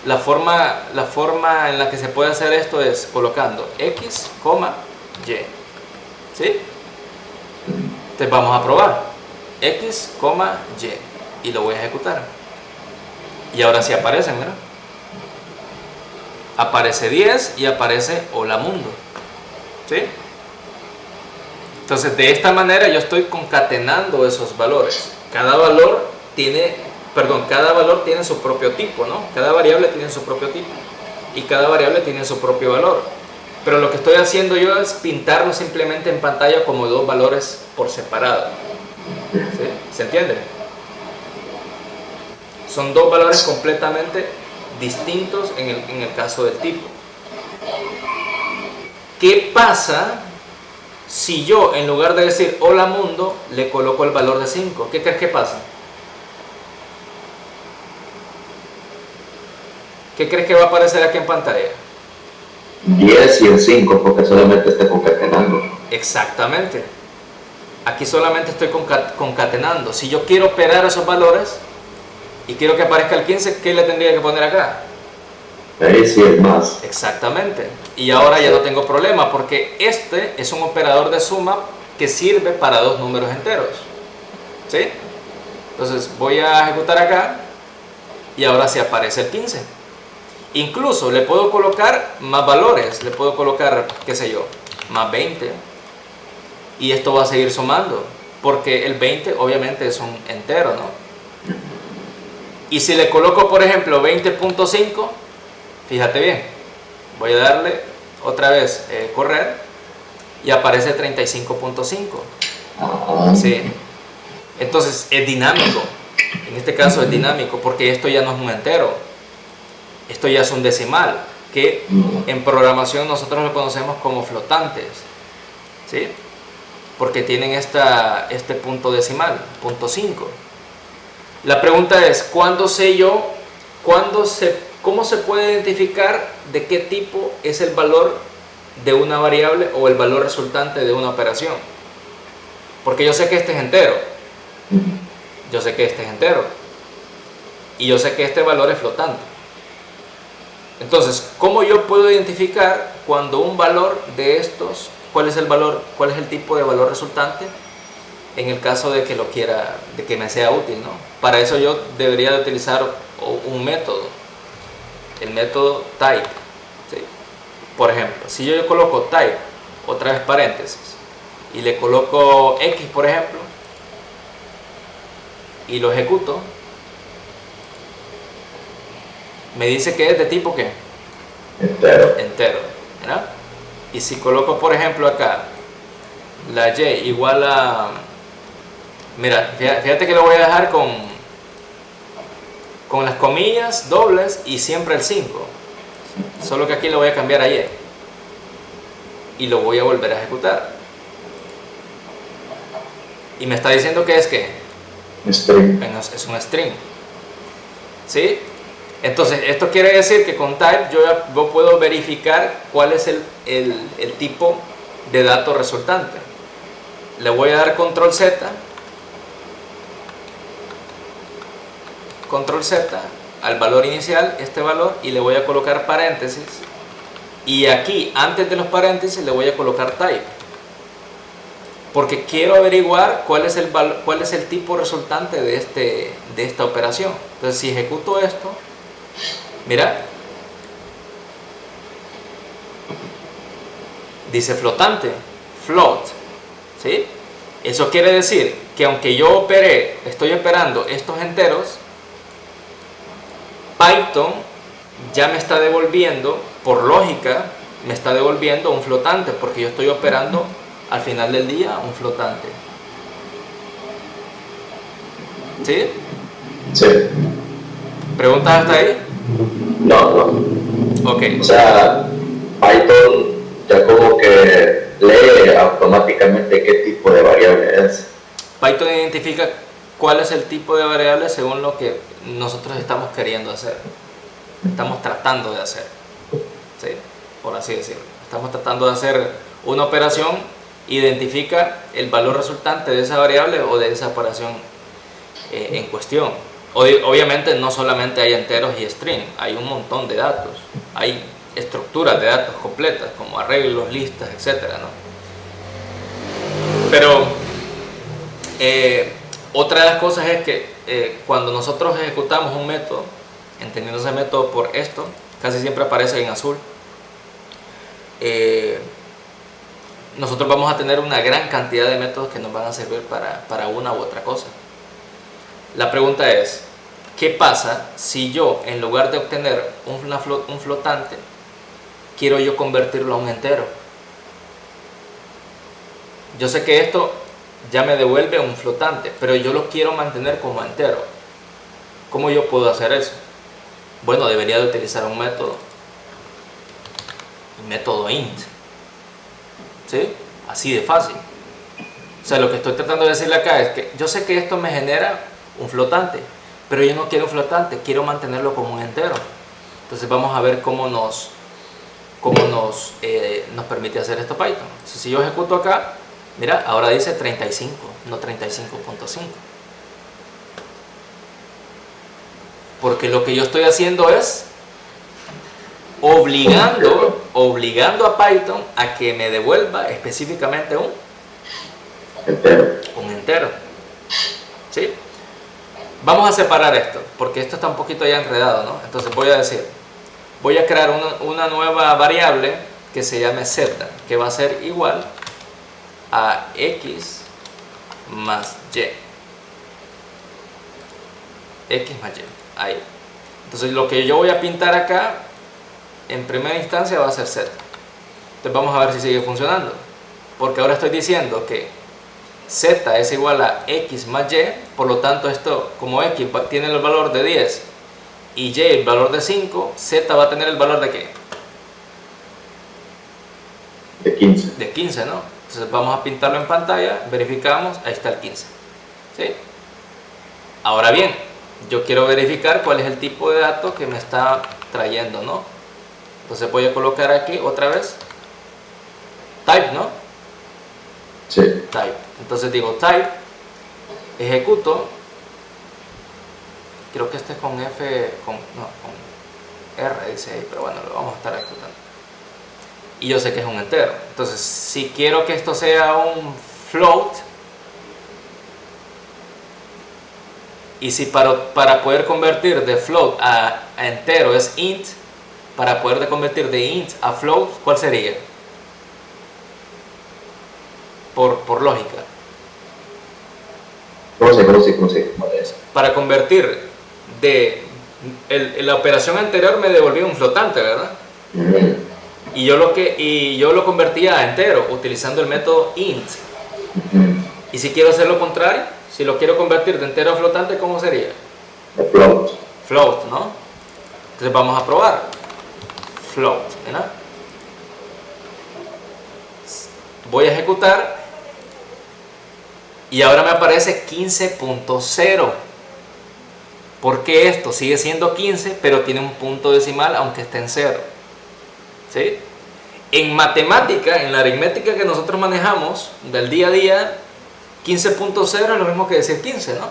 la forma en la que se puede hacer esto es colocando X, Y. ¿Sí? Entonces vamos a probar. X, Y. Y lo voy a ejecutar. Y ahora sí aparecen, ¿verdad? Aparece 10 y aparece hola mundo. ¿Sí? Entonces, de esta manera yo estoy concatenando esos valores. Cada valor tiene su propio tipo, ¿no? Cada variable tiene su propio tipo y cada variable tiene su propio valor. Pero lo que estoy haciendo yo es pintarlo simplemente en pantalla como dos valores por separado. ¿Sí? ¿Se entiende? Son dos valores completamente distintos en el caso del tipo. ¿Qué pasa si yo, en lugar de decir hola mundo, le coloco el valor de 5? ¿Qué crees que pasa? ¿Qué crees que va a aparecer aquí en pantalla? 10 y el 5 porque solamente está concatenando. Exactamente. Aquí solamente estoy concatenando. Si yo quiero operar esos valores y quiero que aparezca el 15, ¿qué le tendría que poner acá? Ahí sí es más. Exactamente. Y ahora ya no tengo problema porque este es un operador de suma que sirve para dos números enteros. ¿Sí? Entonces voy a ejecutar acá y ahora sí aparece el 15. Incluso le puedo colocar más valores. Le puedo colocar, qué sé yo, más 20, y esto va a seguir sumando, porque el 20 obviamente es un entero, ¿no? Y si le coloco, por ejemplo, 20.5, fíjate bien, voy a darle otra vez correr, y aparece 35.5. ¿Sí? Entonces es dinámico, en este caso es dinámico, porque esto ya no es un entero, esto ya es un decimal, que en programación nosotros lo conocemos como flotantes, ¿sí? Porque tienen este punto decimal, punto 5. La pregunta es, ¿cuándo sé yo, cómo se puede identificar de qué tipo es el valor de una variable o el valor resultante de una operación? Porque yo sé que este es entero, yo sé que este es entero, y yo sé que este valor es flotante. Entonces, ¿cómo yo puedo identificar cuando un valor de estos, cuál es el tipo de valor resultante en el caso de que de que me sea útil, ¿no? Para eso yo debería de utilizar un método, el método type, ¿sí? Por ejemplo, si yo coloco type, otra vez paréntesis, y le coloco x, por ejemplo, y lo ejecuto, me dice que es de tipo ¿qué? Entero, ¿verdad? Y si coloco, por ejemplo, acá la y igual a, mira, fíjate que lo voy a dejar con las comillas dobles y siempre el 5, solo que aquí lo voy a cambiar a y lo voy a volver a ejecutar, y me está diciendo que es ¿qué? String. Es un string, ¿sí? Entonces esto quiere decir que con type yo puedo verificar cuál es el tipo de dato resultante. Le voy a dar control Z al valor inicial, este valor, y le voy a colocar paréntesis, y aquí antes de los paréntesis le voy a colocar type, porque quiero averiguar cuál es el tipo resultante de esta operación. Entonces si ejecuto esto, mira, dice flotante, float, ¿sí? Eso quiere decir que aunque yo estoy operando estos enteros, Python ya me está devolviendo, por lógica, me está devolviendo un flotante, porque yo estoy operando al final del día un flotante. ¿Sí? Sí. ¿Preguntas hasta ahí? No. Ok. O sea, Python ya como que lee automáticamente qué tipo de variable es. Python identifica cuál es el tipo de variable según lo que nosotros estamos queriendo hacer, estamos tratando de hacer, ¿sí? Por así decirlo. Estamos tratando de hacer una operación, identifica el valor resultante de esa variable o de esa operación en cuestión. Obviamente no solamente hay enteros y string, hay un montón de datos, hay estructuras de datos completas como arreglos, listas, etcétera, ¿no? Pero otra de las cosas es que cuando nosotros ejecutamos un método, entendiendo ese método por esto, casi siempre aparece en azul, nosotros vamos a tener una gran cantidad de métodos que nos van a servir para una u otra cosa. La pregunta es, ¿qué pasa si yo, en lugar de obtener un flotante, quiero yo convertirlo a un entero? Yo sé que esto ya me devuelve un flotante, pero yo lo quiero mantener como entero. ¿Cómo yo puedo hacer eso? Bueno, debería de utilizar un método int, ¿sí? Así de fácil. O sea, lo que estoy tratando de decirle acá es que yo sé que esto me genera un flotante, pero yo no quiero un flotante, quiero mantenerlo como un entero. Entonces vamos a ver cómo nos permite hacer esto Python. Entonces, si yo ejecuto acá, mira, ahora dice 35, no 35.5. Porque lo que yo estoy haciendo es obligando a Python a que me devuelva específicamente un entero. ¿Sí? Vamos a separar esto, porque esto está un poquito ya enredado, ¿no? Entonces voy a crear una nueva variable que se llame z, que va a ser igual a x más y. X más y, ahí. Entonces lo que yo voy a pintar acá, en primera instancia va a ser z. Entonces vamos a ver si sigue funcionando. Porque ahora estoy diciendo que z es igual a x más y, por lo tanto esto, como x tiene el valor de 10 y y el valor de 5, z va a tener el valor de ¿qué? De 15. De 15, ¿no? Entonces vamos a pintarlo en pantalla, verificamos, ahí está el 15. ¿Sí? Ahora bien, yo quiero verificar cuál es el tipo de dato que me está trayendo, ¿no? Entonces voy a colocar aquí otra vez type, ¿no? Sí. Type. Entonces digo type, ejecuto, creo que este es con F, con R dice ahí, pero bueno, lo vamos a estar ejecutando. Y yo sé que es un entero. Entonces, si quiero que esto sea un float, y si para poder convertir de float a entero es int, para poder convertir de int a float, ¿cuál sería? Por lógica. ¿Cómo se? Para convertir de la operación anterior me devolvía un flotante, ¿verdad? Y yo lo convertía a entero utilizando el método int. Y si quiero hacer lo contrario, si lo quiero convertir de entero a flotante, ¿cómo sería? Float. Float, ¿no? Entonces vamos a probar. Float, ¿verdad? Voy a ejecutar y ahora me aparece 15.0. Porque esto sigue siendo 15, pero tiene un punto decimal aunque esté en 0. ¿Sí? En matemática, en la aritmética que nosotros manejamos del día a día, 15.0 es lo mismo que decir 15, ¿no?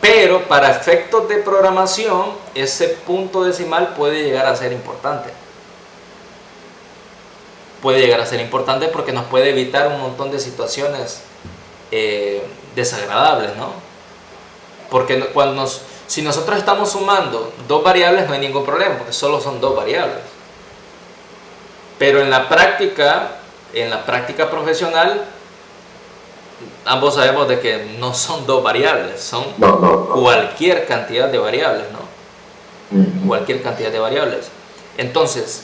Pero para efectos de programación, ese punto decimal puede llegar a ser importante. Puede llegar a ser importante porque nos puede evitar un montón de situaciones desagradables, ¿no? Porque si nosotros estamos sumando dos variables no hay ningún problema, porque solo son dos variables. Pero en la práctica profesional, ambos sabemos de que no son dos variables, son cualquier cantidad de variables, ¿no? Cualquier cantidad de variables. Entonces,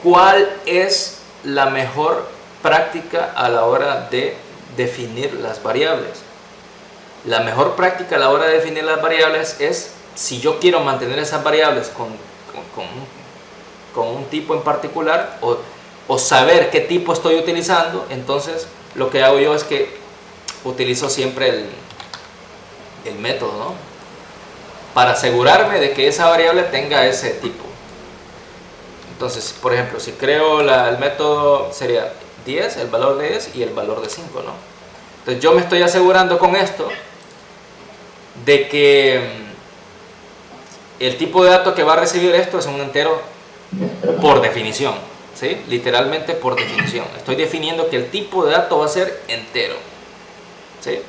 ¿cuál es la mejor práctica a la hora de definir las variables? La mejor práctica a la hora de definir las variables es, si yo quiero mantener esas variables con un tipo en particular, o saber qué tipo estoy utilizando, entonces lo que hago yo es que utilizo siempre el método, ¿no? Para asegurarme de que esa variable tenga ese tipo. Entonces, por ejemplo, si creo el método sería 10, el valor de 10 y el valor de 5, ¿no? Entonces yo me estoy asegurando con esto de que el tipo de dato que va a recibir esto es un entero por definición, ¿sí? Literalmente por definición. Estoy definiendo que el tipo de dato va a ser entero, ¿sí?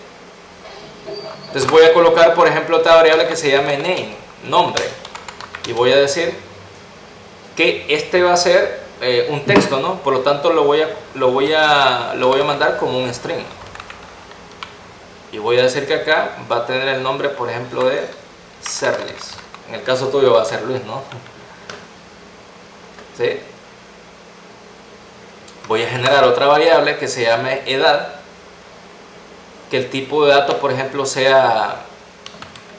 Entonces voy a colocar, por ejemplo, otra variable que se llame name, nombre, y voy a decir que este va a ser un texto, ¿no? Por lo tanto lo voy a mandar como un string. Y voy a decir que acá va a tener el nombre, por ejemplo, de Serlis. En el caso tuyo va a ser Luis, ¿no? ¿Sí? Voy a generar otra variable que se llame edad, que el tipo de dato, por ejemplo, sea,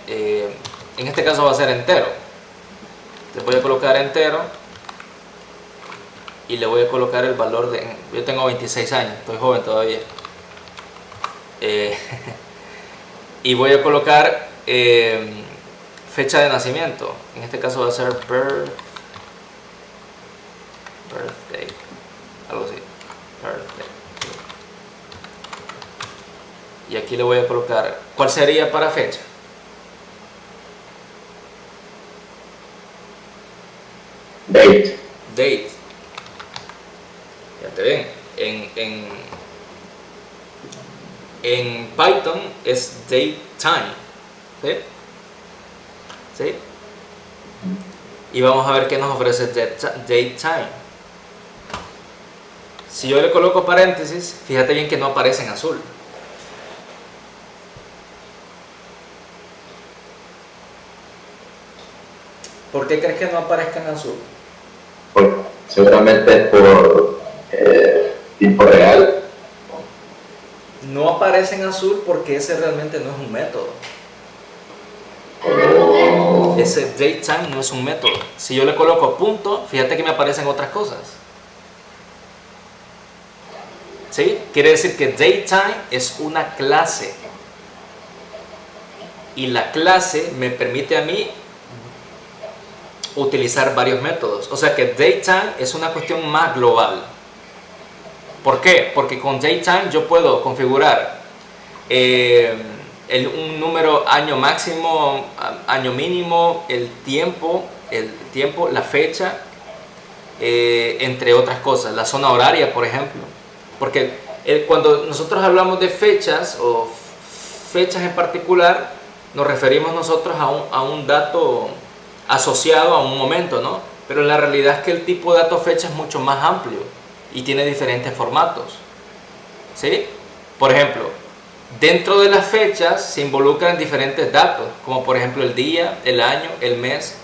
en este caso va a ser entero. Entonces voy a colocar entero y le voy a colocar el valor de... Yo tengo 26 años, estoy joven todavía. Y voy a colocar fecha de nacimiento. En este caso va a ser birthday, algo así, birthday. Y aquí le voy a colocar, ¿cuál sería para fecha? Date. Fíjate bien, en Python es datetime, ¿sí? ¿Sí? Y vamos a ver qué nos ofrece datetime. Si yo le coloco paréntesis, fíjate bien que no aparece en azul. ¿Por qué crees que no aparezca en azul? Pues, seguramente por tiempo real. No aparece en azul porque ese realmente no es un método. Ese datetime no es un método. Si yo le coloco punto, fíjate que me aparecen otras cosas. ¿Sí? Quiere decir que datetime es una clase. Y la clase me permite a mí utilizar varios métodos. O sea que datetime es una cuestión más global. ¿Por qué? Porque con datetime yo puedo configurar un número año máximo, año mínimo, el tiempo, la fecha, entre otras cosas, la zona horaria, por ejemplo. Porque cuando nosotros hablamos de fechas o fechas en particular, nos referimos nosotros a un dato asociado a un momento, ¿no? Pero la realidad es que el tipo de dato fecha es mucho más amplio y tiene diferentes formatos, ¿sí? Por ejemplo, dentro de las fechas se involucran diferentes datos, como por ejemplo el día, el año, el mes,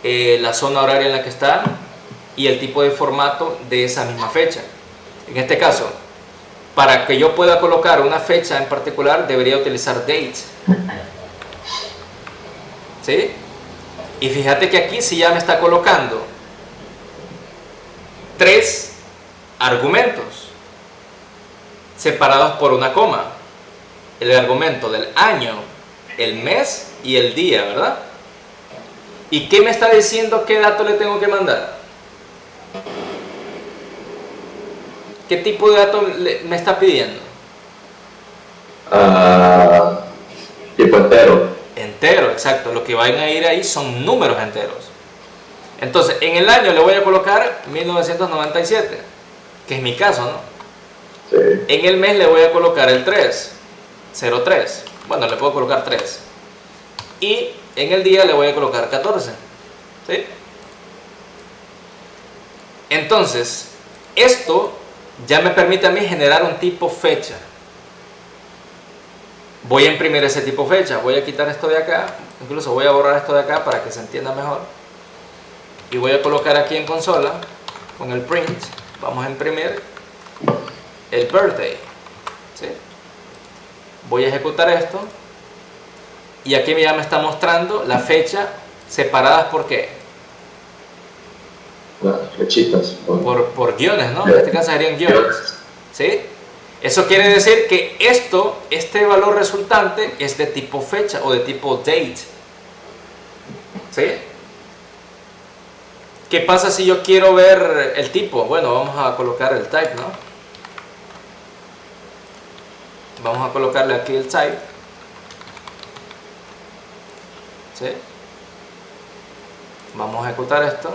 la zona horaria en la que está y el tipo de formato de esa misma fecha. En este caso, para que yo pueda colocar una fecha en particular, debería utilizar date, ¿sí? Y fíjate que aquí sí ya me está colocando 3 argumentos separados por una coma. El argumento del año, el mes y el día, ¿verdad? ¿Y qué me está diciendo qué dato le tengo que mandar? ¿Qué tipo de dato me está pidiendo? Tipo entero. Entero, exacto. Lo que van a ir ahí son números enteros. Entonces, en el año le voy a colocar 1997, que es mi caso, ¿no? Sí. En el mes le voy a colocar el 3, 03. Bueno, le puedo colocar 3. Y en el día le voy a colocar 14. ¿Sí? Entonces, esto ya me permite a mí generar un tipo fecha. Voy a imprimir ese tipo fecha. Voy a quitar esto de acá. Incluso voy a borrar esto de acá para que se entienda mejor. Y voy a colocar aquí en consola, con el print, vamos a imprimir el birthday. ¿Sí? Voy a ejecutar esto. Y aquí ya me está mostrando la fecha separadas por qué. Las flechitas. Por guiones, ¿no? En este caso serían guiones. ¿Sí? Eso quiere decir que este valor resultante es de tipo fecha o de tipo date. ¿Sí? ¿Qué pasa si yo quiero ver el tipo? Bueno, vamos a colocar el type, ¿no? Vamos a colocarle aquí el type. ¿Sí? Vamos a ejecutar esto.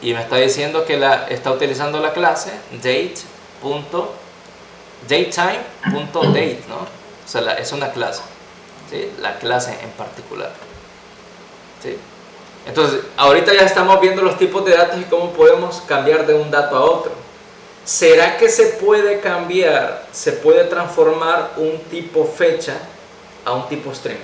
Y me está diciendo que está utilizando la clase datetime.date, ¿no? O sea, es una clase, ¿sí? La clase en particular, ¿sí? Entonces, ahorita ya estamos viendo los tipos de datos y cómo podemos cambiar de un dato a otro. ¿Será que se puede cambiar, se puede transformar un tipo fecha a un tipo string?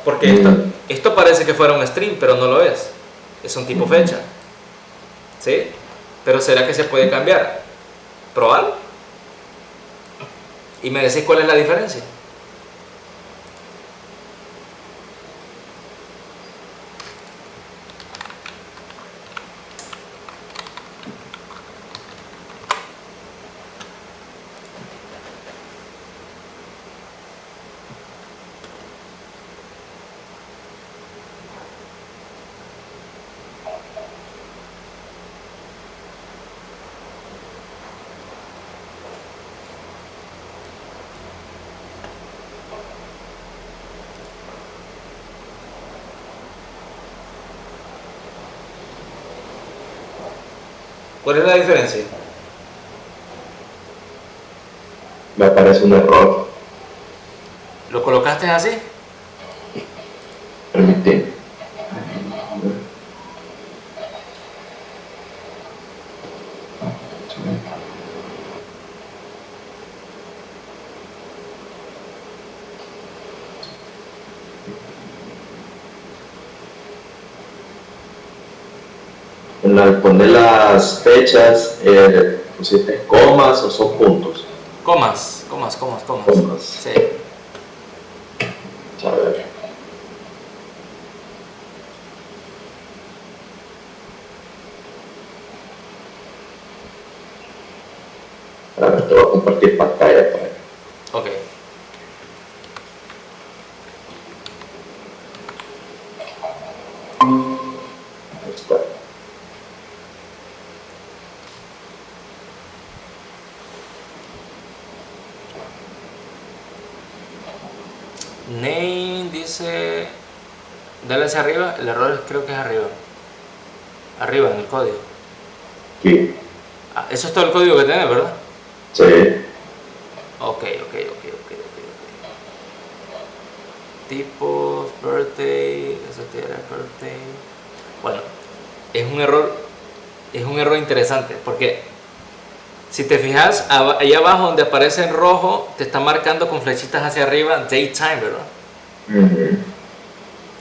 Porque esto parece que fuera un string, pero no lo es. Es un tipo fecha. ¿Sí? Pero ¿será que se puede cambiar? ¿Probar? Y me decís cuál es la diferencia. ¿Cuál es la diferencia? Me parece un error. ¿Lo colocaste así? Permitir. Al poner las fechas, ¿pusiste comas o son puntos? Comas. Comas. Sí. A ver. Ahora te voy a compartir pantalla para Ok. Ahí está. Name dice, dale hacia arriba, el error creo que es arriba en el código. Aquí. Eso es todo el código que tiene, ¿verdad? Sí. Ok. Tipos, birthday, etcétera, birthday. Bueno, es un error interesante, porque si te fijas, ahí abajo donde aparece en rojo, te está marcando con flechitas hacia arriba datetime, ¿verdad?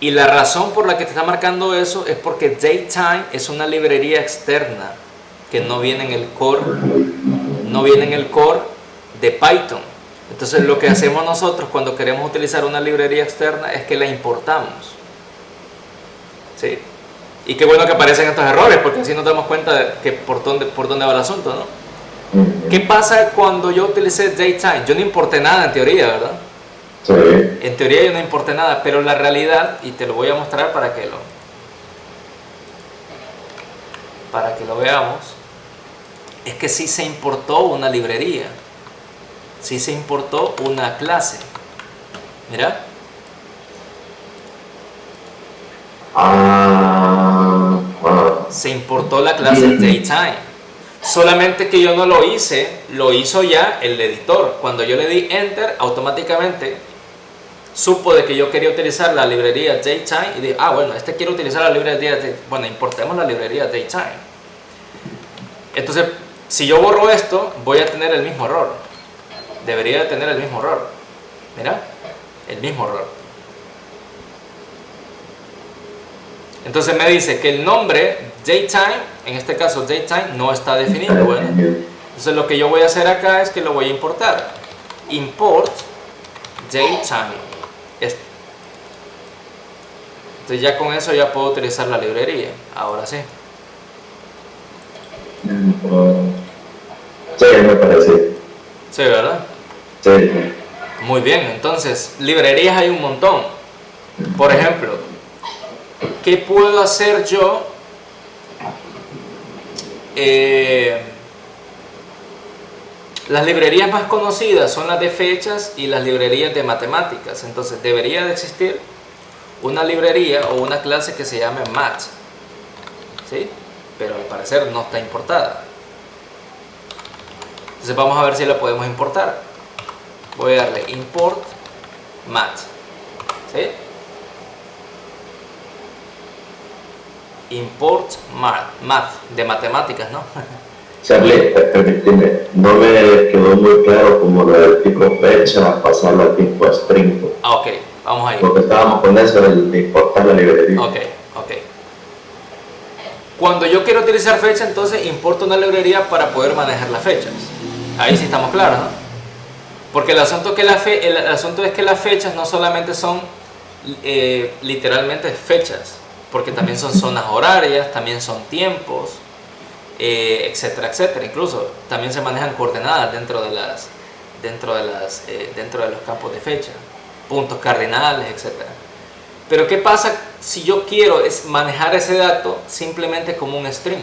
Y la razón por la que te está marcando eso es porque datetime es una librería externa que no viene en el core de Python. Entonces lo que hacemos nosotros cuando queremos utilizar una librería externa es que la importamos. ¿Sí? Y qué bueno que aparecen estos errores, porque así nos damos cuenta de que por dónde va el asunto, ¿no? ¿Qué pasa cuando yo utilicé datetime? Yo no importé nada en teoría, ¿verdad? Sí. En teoría yo no importé nada, pero la realidad, y te lo voy a mostrar para que lo veamos, es que sí se importó una librería, sí se importó una clase. Mira. Se importó la clase datetime. Solamente que yo no lo hice, lo hizo ya el editor. Cuando yo le di enter, automáticamente supo de que yo quería utilizar la librería datetime y dije, bueno, quiero utilizar la librería datetime. Bueno, importemos la librería datetime. Entonces, si yo borro esto, voy a tener el mismo error. Debería de tener el mismo error. Mira, el mismo error. Entonces me dice que el nombre datetime, en este caso datetime, no está definido. Bueno, entonces lo que yo voy a hacer acá es que lo voy a importar. Import datetime. Entonces ya con eso ya puedo utilizar la librería. Ahora sí. Sí, me parece. Sí, ¿verdad? Sí. Muy bien, entonces librerías hay un montón. Por ejemplo, ¿qué puedo hacer yo? Las librerías más conocidas son las de fechas y las librerías de matemáticas. Entonces debería de existir una librería o una clase que se llame math, ¿sí? Pero al parecer no está importada. Entonces vamos a ver si la podemos importar. Voy a darle import math, ¿sí? Import math de matemáticas, ¿no? Charlie, permíteme, no me quedó muy claro como lo del tipo fecha, pasarlo al tipo string. Ok, vamos ahí. Lo que estábamos con eso de importar la librería. Ok. Cuando yo quiero utilizar fecha, entonces importo una librería para poder manejar las fechas. Ahí sí estamos claros, ¿no? Porque el asunto es que las fechas no solamente son literalmente fechas, porque también son zonas horarias, también son tiempos, etcétera, etcétera. Incluso también se manejan coordenadas dentro de los campos de fecha, puntos cardinales, etcétera. Pero ¿qué pasa si yo quiero manejar ese dato simplemente como un string?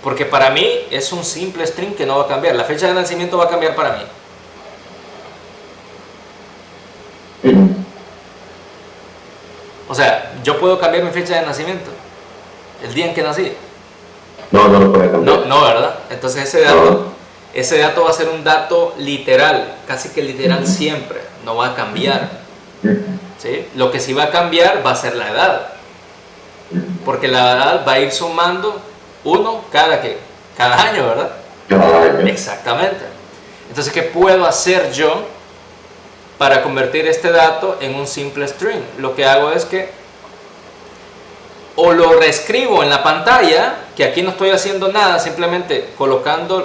Porque para mí es un simple string que no va a cambiar. La fecha de nacimiento va a cambiar para mí. O sea, yo puedo cambiar mi fecha de nacimiento, el día en que nací. No lo puede cambiar. No, ¿verdad? Entonces ese dato va a ser un dato literal, casi que literal siempre, no va a cambiar. ¿Sí? Lo que sí va a cambiar va a ser la edad, porque la edad va a ir sumando Uno cada año, ¿verdad? Cada año. Exactamente. Entonces, ¿qué puedo hacer yo para convertir este dato en un simple string? Lo que hago es que o lo reescribo en la pantalla, que aquí no estoy haciendo nada, simplemente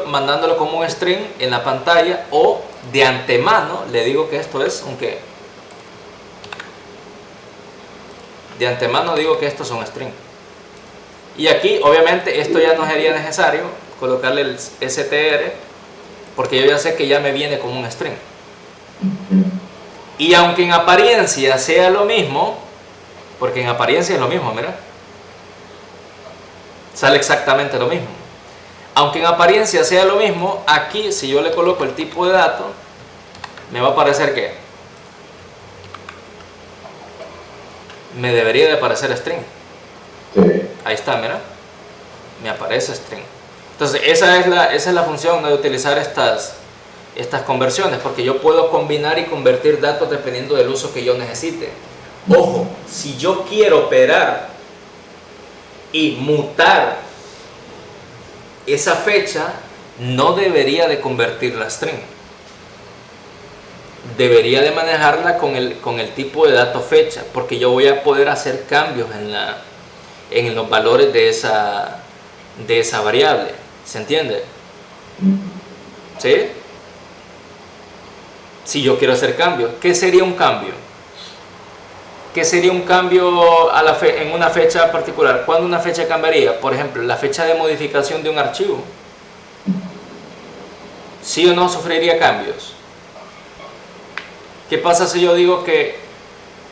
mandándolo como un string en la pantalla, o de antemano le digo que esto es un qué. De antemano digo que esto es un string. Y aquí, obviamente, esto ya no sería necesario colocarle el str, porque yo ya sé que ya me viene como un string. Y aunque en apariencia sea lo mismo, porque en apariencia es lo mismo, mira, sale exactamente lo mismo. Aunque en apariencia sea lo mismo, aquí si yo le coloco el tipo de dato, me va a aparecer que me debería de aparecer string. Sí. Ahí está, mira, me aparece string. Entonces esa es la función de utilizar estas conversiones, porque yo puedo combinar y convertir datos dependiendo del uso que yo necesite. Ojo, si yo quiero operar y mutar esa fecha, no debería de convertirla a string. Debería de manejarla con el tipo de dato fecha, porque yo voy a poder hacer cambios en los valores de esa variable. ¿Se entiende? ¿Sí? Si yo quiero hacer cambios, ¿qué sería un cambio? ¿Qué sería un cambio en una fecha particular? ¿Cuándo una fecha cambiaría? Por ejemplo, la fecha de modificación de un archivo. ¿Sí o no sufriría cambios? ¿Qué pasa si yo digo que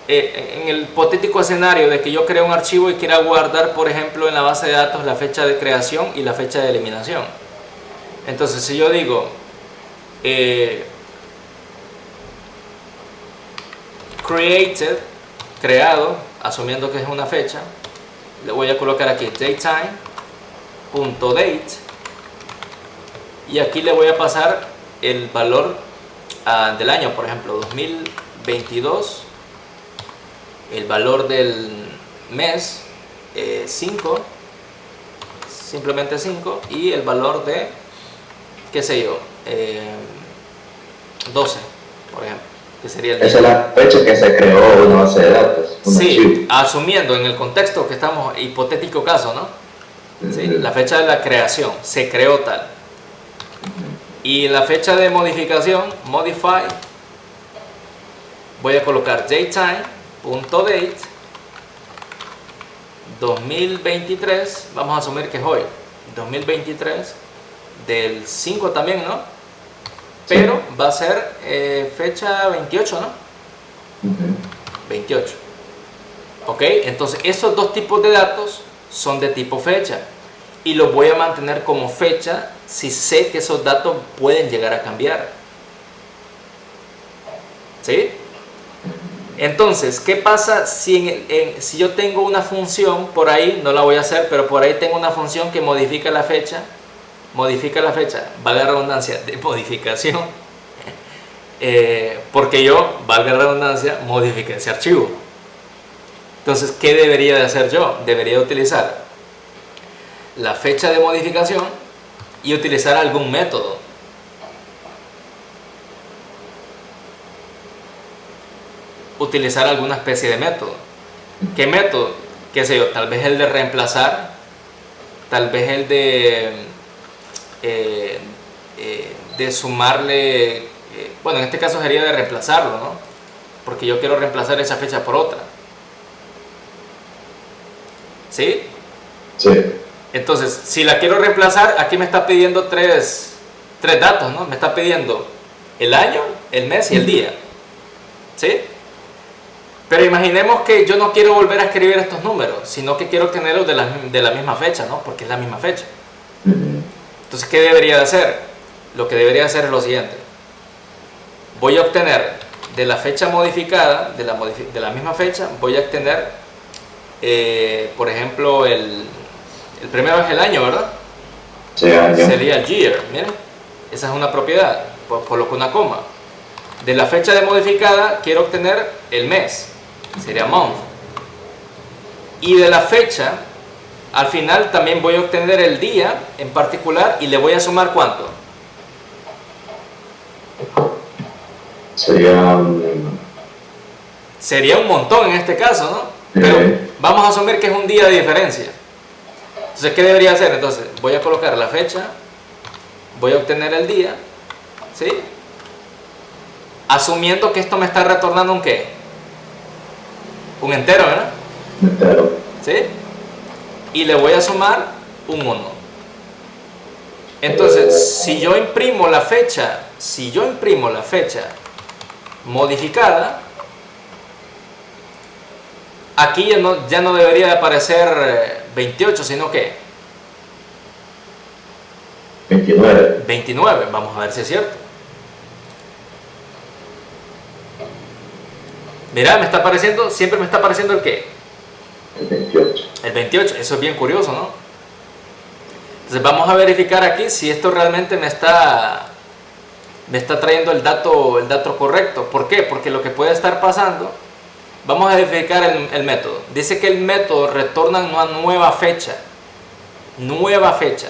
en el hipotético escenario de que yo creo un archivo y quiera guardar, por ejemplo, en la base de datos la fecha de creación y la fecha de eliminación? Entonces, si yo digo creado, asumiendo que es una fecha, le voy a colocar aquí datetime.date y aquí le voy a pasar el valor del año, por ejemplo 2022, el valor del mes 5, simplemente 5, y el valor de, qué sé yo, 12, por ejemplo, que sería el día. Esa es la fecha que se creó una base de datos. Sí, archivo. asumiendo en el contexto que estamos, hipotético caso, ¿no? ¿Sí? La fecha de la creación, se creó tal. Y la fecha de modificación, modify, voy a colocar datetime.date 2023, vamos a asumir que es hoy, 2023, del 5 también, ¿no? Pero va a ser fecha 28, ¿no? 28. ¿Ok? Entonces esos dos tipos de datos son de tipo fecha y los voy a mantener como fecha si sé que esos datos pueden llegar a cambiar. ¿Sí? Entonces, ¿qué pasa si yo tengo una función por ahí? No la voy a hacer, pero por ahí tengo una función que modifica la fecha, vale la redundancia, de modificación, porque yo, valga la redundancia, modifiqué ese archivo. Entonces, ¿qué debería de hacer yo? Debería utilizar la fecha de modificación y utilizar algún método. Utilizar alguna especie de método. ¿Qué método? ¿Qué sé yo? Tal vez el de reemplazar, tal vez el de sumarle, bueno, en este caso sería de reemplazarlo, ¿no? Porque yo quiero reemplazar esa fecha por otra. ¿Sí? Sí. Entonces, si la quiero reemplazar, aquí me está pidiendo tres datos, ¿no? Me está pidiendo el año, el mes y el día. ¿Sí? Pero imaginemos que yo no quiero volver a escribir estos números, sino que quiero obtenerlos de la misma fecha, ¿no? Porque es la misma fecha. Entonces, ¿qué debería de hacer? Lo que debería hacer es lo siguiente. Voy a obtener de la fecha modificada, de la misma fecha, voy a obtener, por ejemplo, el primero es el año, ¿verdad? Sí, año. Sería el year, miren. Esa es una propiedad, coloco una coma. De la fecha de modificada quiero obtener el mes, sería month. Y de la fecha Al final también voy a obtener el día en particular y le voy a sumar ¿cuánto? Sería Sería un montón en este caso, ¿no? Pero vamos a asumir que es un día de diferencia. Entonces, ¿qué debería hacer? Entonces, voy a colocar la fecha, voy a obtener el día, ¿sí? Asumiendo que esto me está retornando un ¿qué? Un entero, ¿verdad? entero. ¿Sí? Y le voy a sumar un 1. Entonces, si yo imprimo la fecha modificada, aquí ya no debería de aparecer 28, sino que 29. 29. Vamos a ver si es cierto. Mira, siempre me está apareciendo el ¿qué? El 28. El 28, eso es bien curioso, ¿no? Entonces vamos a verificar aquí si esto realmente me está trayendo el dato correcto. ¿Por qué? Porque lo que puede estar pasando, vamos a verificar el método. Dice que el método retorna una nueva fecha. Nueva fecha.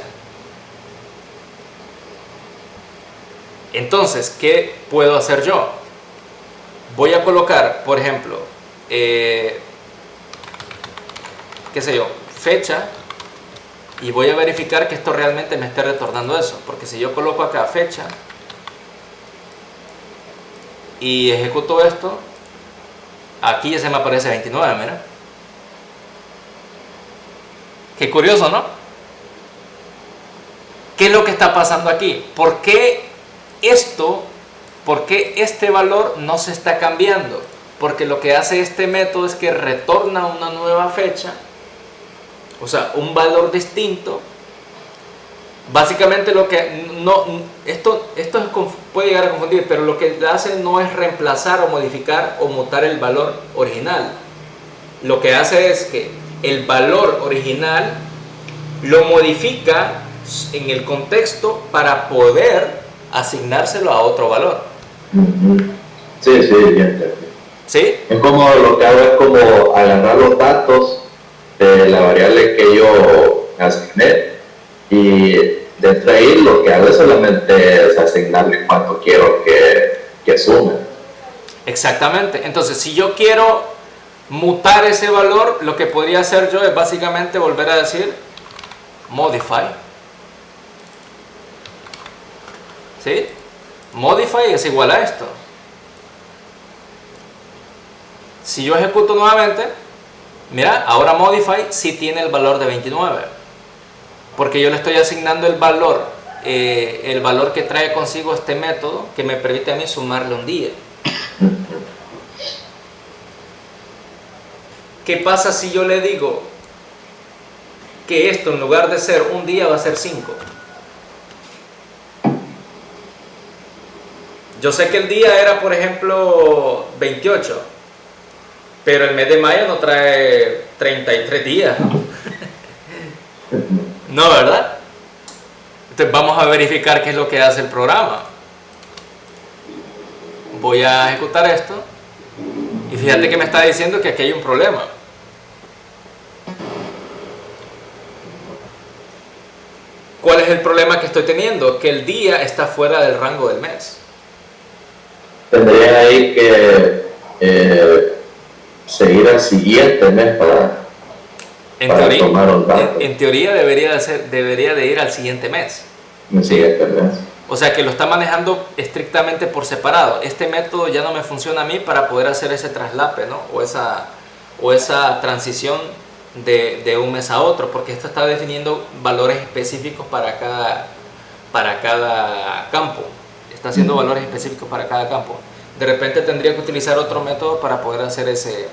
Entonces, ¿qué puedo hacer yo? Voy a colocar, por ejemplo, qué sé yo, fecha, y voy a verificar que esto realmente me esté retornando eso, porque si yo coloco acá fecha y ejecuto esto, aquí ya se me aparece 29, mira. Qué curioso, ¿no? ¿Qué es lo que está pasando aquí? ¿Por qué este valor no se está cambiando? Porque lo que hace este método es que retorna una nueva fecha, o sea, un valor distinto. Básicamente esto puede llegar a confundir, pero lo que hace no es reemplazar o modificar o mutar el valor original. Lo que hace es que el valor original lo modifica en el contexto para poder asignárselo a otro valor. Sí, bien. ¿Sí? Es como lo que hago es como agarrar los datos de la variable que yo asigné y dentro de ahí lo que hago es solamente es asignarle cuánto quiero que sume. Exactamente. Entonces, si yo quiero mutar ese valor, lo que podría hacer yo es básicamente volver a decir modify. ¿Sí? Modify es igual a esto. Si yo ejecuto nuevamente, mira, ahora modify sí tiene el valor de 29, porque yo le estoy asignando el valor que trae consigo este método, que me permite a mí sumarle un día. ¿Qué pasa si yo le digo que esto en lugar de ser un día va a ser 5? Yo sé que el día era, por ejemplo, 28, pero el mes de mayo no trae 33 días. No, ¿verdad? Entonces vamos a verificar qué es lo que hace el programa. Voy a ejecutar esto y fíjate que me está diciendo que aquí hay un problema. ¿Cuál es el problema que estoy teniendo? Que el día está fuera del rango del mes. Tendría ahí que seguir al siguiente mes para tomar un dato. En teoría debería de ir al siguiente mes. El siguiente mes. O sea que lo está manejando estrictamente por separado. Este método ya no me funciona a mí para poder hacer ese traslape, ¿no? O esa transición de un mes a otro, porque esto está definiendo valores específicos para cada campo. Está haciendo valores específicos para cada campo. De repente tendría que utilizar otro método para poder hacer ese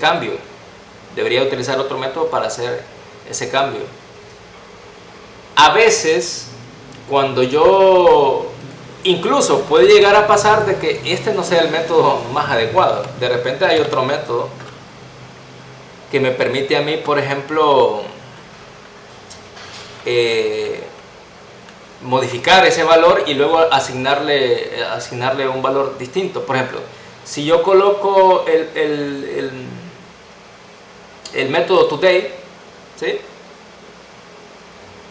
cambio. Debería utilizar otro método para hacer ese cambio. A veces, cuando incluso puede llegar a pasar de que este no sea el método más adecuado. De repente hay otro método que me permite a mí, por ejemplo, modificar ese valor y luego asignarle un valor distinto. Por ejemplo, si yo coloco el método today ¿sí?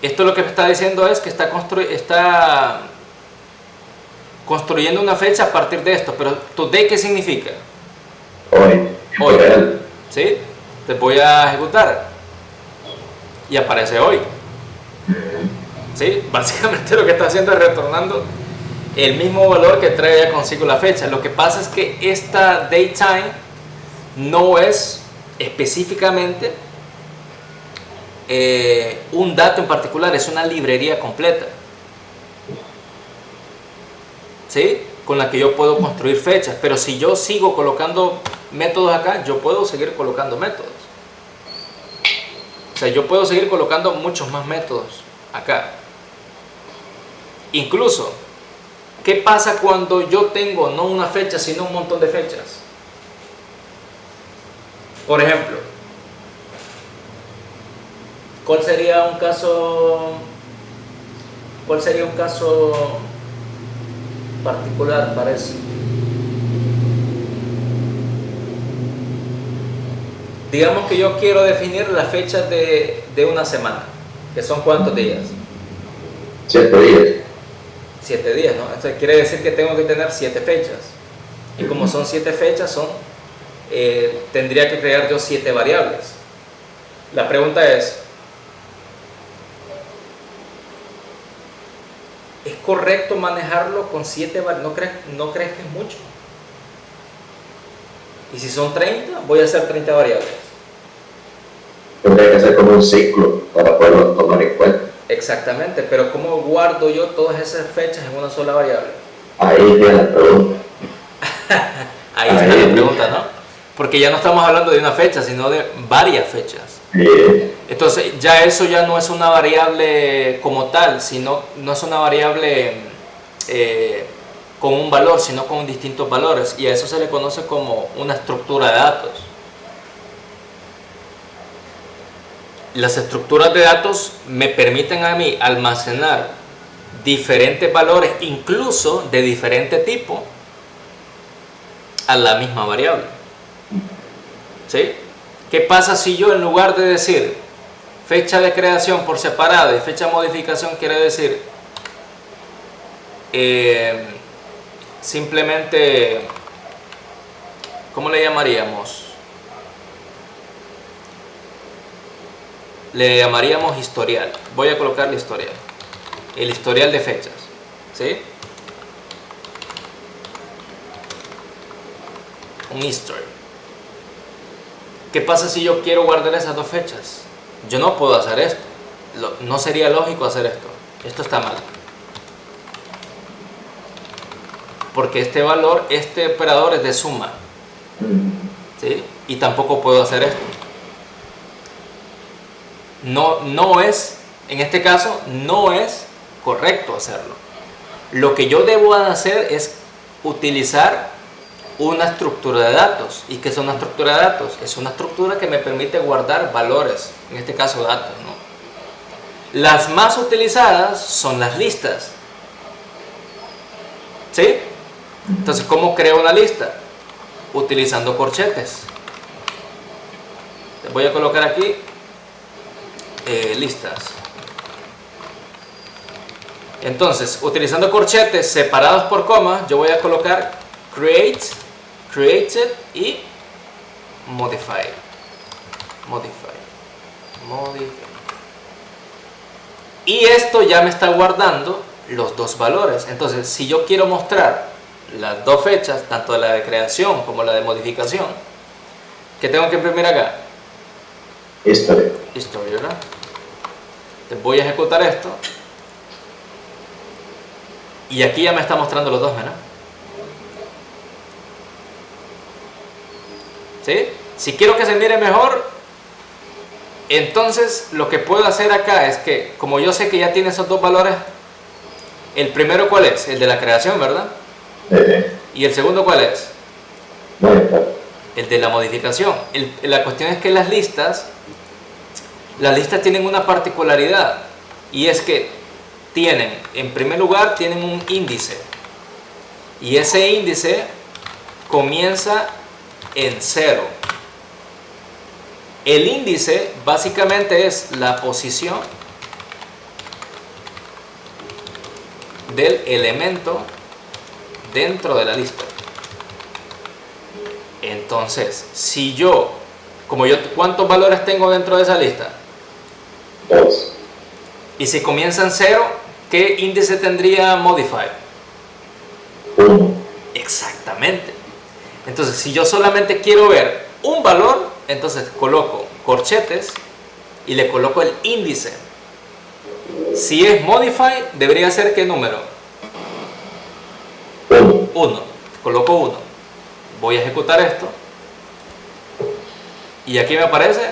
Esto lo que me está diciendo es que está construyendo una fecha a partir de esto. Pero today, ¿qué significa? Hoy. Hoy. Real. ¿Sí? Te voy a ejecutar. Y aparece hoy. ¿Sí? Básicamente lo que está haciendo es retornando el mismo valor que trae ya consigo la fecha. Lo que pasa es que esta datetime no es específicamente un dato en particular, es una librería completa, ¿sí? Con la que yo puedo construir fechas. Pero si yo sigo colocando métodos acá, yo puedo seguir colocando métodos. O sea, yo puedo seguir colocando muchos más métodos acá. Incluso, ¿qué pasa cuando yo tengo no una fecha, sino un montón de fechas? Por ejemplo, ¿cuál sería un caso particular para eso? Digamos que yo quiero definir las fechas de una semana, que son ¿cuántos días? 7 días. 7 días, ¿no? Entonces quiere decir que tengo que tener 7 fechas. Y como son 7 fechas, tendría que crear yo 7 variables. La pregunta ¿es correcto manejarlo con 7 variables? ¿No crees que es mucho? Y si son 30, voy a hacer 30 variables. Tendría que ser como un ciclo para poderlo tomar en cuenta. Exactamente, pero ¿cómo guardo yo todas esas fechas en una sola variable? Ahí viene la pregunta. Ahí está la pregunta, ¿no? Porque ya no estamos hablando de una fecha, sino de varias fechas. Entonces ya eso ya no es una variable como tal, sino no es una variable con un valor, sino con distintos valores, y a eso se le conoce como una estructura de datos. Las estructuras de datos me permiten a mí almacenar diferentes valores, incluso de diferente tipo, a la misma variable. ¿Sí? ¿Qué pasa si yo, en lugar de decir fecha de creación por separado y fecha de modificación, quiere decir simplemente, ¿cómo le llamaríamos? Le llamaríamos historial. Voy a colocarle historial. El historial de fechas. ¿Sí? Un history. ¿Qué pasa si yo quiero guardar esas 2 fechas? Yo no puedo hacer esto. No sería lógico hacer esto. Esto está mal. Porque este operador es de suma. ¿Sí? Y tampoco puedo hacer esto. No es, en este caso, no es correcto hacerlo. Lo que yo debo hacer es utilizar una estructura de datos. ¿Y qué es una estructura de datos? Es una estructura que me permite guardar valores, en este caso datos, ¿no? Las más utilizadas son las listas. ¿Sí? Entonces, ¿cómo creo una lista? Utilizando corchetes. Les voy a colocar aquí listas. Entonces, utilizando corchetes separados por comas, yo voy a colocar created y modify. Y esto ya me está guardando los 2 valores. Entonces, si yo quiero mostrar las 2 fechas, tanto la de creación como la de modificación, ¿qué tengo que imprimir acá? History, ¿verdad? Entonces voy a ejecutar esto. Y aquí ya me está mostrando los 2, ¿verdad? ¿Sí? Si quiero que se mire mejor, entonces lo que puedo hacer acá es que, como yo sé que ya tiene esos 2 valores, el primero ¿cuál es? El de la creación, ¿verdad? ¿Y el segundo cuál es? El de la modificación. La cuestión es que las listas tienen una particularidad, y es que en primer lugar, tienen un índice, y ese índice comienza en 0. El índice básicamente es la posición del elemento dentro de la lista. Entonces, si yo, ¿cuántos valores tengo dentro de esa lista? 2. Y si comienza en 0, ¿qué índice tendría modify? 1. Exactamente. Entonces, si yo solamente quiero ver un valor, entonces coloco corchetes y le coloco el índice. Si es modify, debería ser ¿qué número? 1. Coloco 1. Voy a ejecutar esto. Y aquí me aparece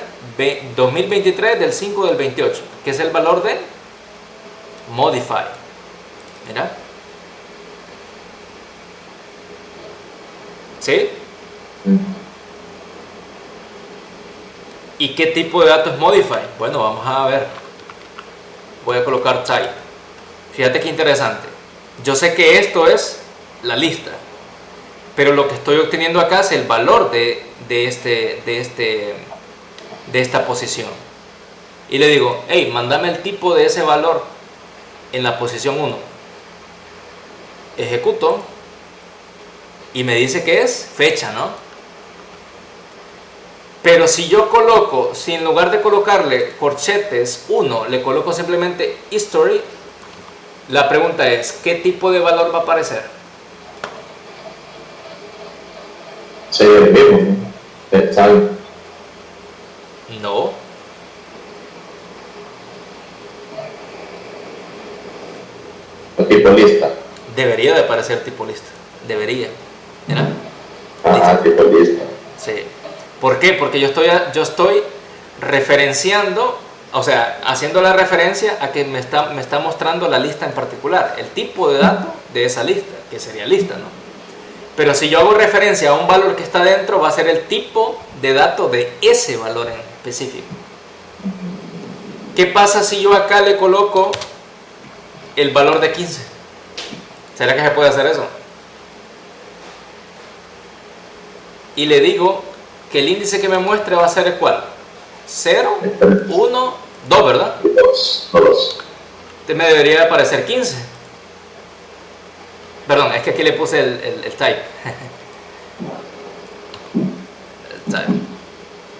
2023 del 5 del 28, que es el valor de modify. Mira. ¿Sí? ¿Y qué tipo de dato es modify? Bueno, vamos a ver. Voy a colocar type. Fíjate qué interesante. Yo sé que esto es la lista, pero lo que estoy obteniendo acá es el valor de esta posición. Y le digo, hey, mándame el tipo de ese valor en la posición 1. Ejecuto y me dice que es fecha, ¿no? Pero si yo coloco, si en lugar de colocarle corchetes 1, le coloco simplemente history, la pregunta es, ¿qué tipo de valor va a aparecer? Sí, el mismo. Exacto. No. El tipo lista. Debería de aparecer tipo lista. Debería. ¿Mira? Tipo lista. Sí. ¿Por qué? Porque yo estoy referenciando, o sea, haciendo la referencia a que me está mostrando la lista en particular, el tipo de dato de esa lista, que sería lista, ¿no? Pero si yo hago referencia a un valor que está dentro, va a ser el tipo de dato de ese valor en específico. ¿Qué pasa si yo acá le coloco el valor de 15? ¿Será que se puede hacer eso? Y le digo que el índice que me muestre va a ser el cuál. 0, 1, 2, ¿verdad? 2. Entonces me debería aparecer 15. Perdón, es que aquí le puse el type. El type.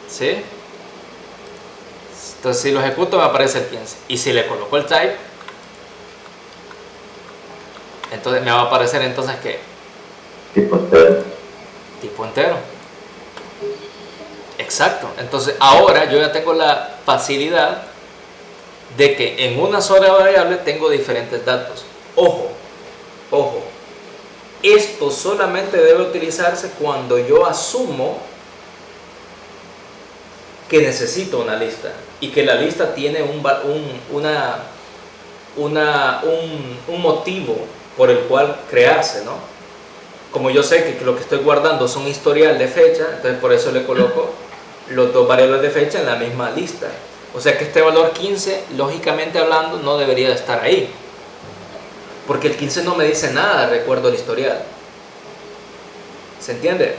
¿Sí? Entonces si lo ejecuto me aparece el 15. Y si le coloco el type, entonces me va a aparecer entonces ¿qué? Tipo entero. Tipo entero. Exacto. Entonces ahora yo ya tengo la facilidad de que en una sola variable tengo diferentes datos. Ojo, ojo. Esto solamente debe utilizarse cuando yo asumo que necesito una lista y que la lista tiene un motivo por el cual crearse, ¿no? Como yo sé que lo que estoy guardando son historial de fecha, entonces por eso le coloco los dos variables de fecha en la misma lista. O sea que este valor 15, lógicamente hablando, no debería de estar ahí, porque el 15 no me dice nada de recuerdo del historial. ¿Se entiende?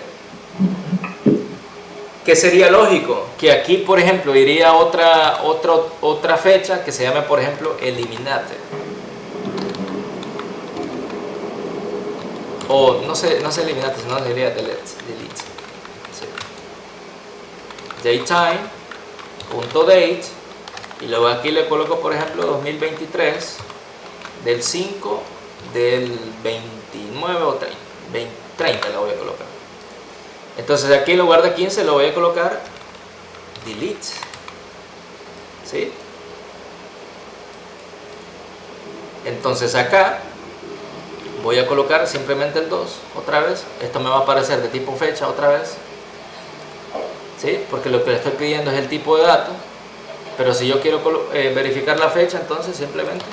¿Qué sería lógico? Que aquí, por ejemplo, iría otra fecha que se llame, por ejemplo, eliminate. O no sé eliminate, sino sería delete. Sí. Datetime.date y luego aquí le coloco, por ejemplo, 2023 del 5 del 29 o 30 la voy a colocar. Entonces aquí en lugar de 15 lo voy a colocar delete. ¿Sí? Entonces acá voy a colocar simplemente el 2 otra vez. Esto me va a aparecer de tipo fecha otra vez. ¿Sí? Porque lo que le estoy pidiendo es el tipo de dato. Pero si yo quiero verificar la fecha, entonces simplemente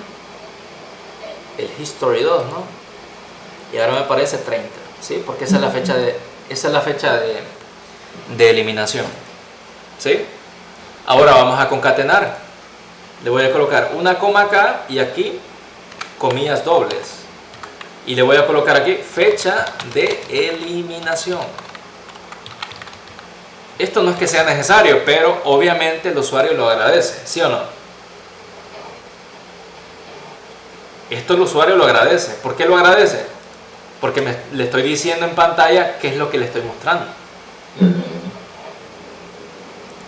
el history 2, ¿no? Y ahora me aparece 30, ¿sí? Porque esa es la fecha de eliminación, ¿sí? Ahora vamos a concatenar. Le voy a colocar una coma acá y aquí comillas dobles. Y le voy a colocar aquí fecha de eliminación. Esto no es que sea necesario, pero obviamente el usuario lo agradece, ¿sí o no? Esto el usuario lo agradece. ¿Por qué lo agradece? Porque le estoy diciendo en pantalla qué es lo que le estoy mostrando.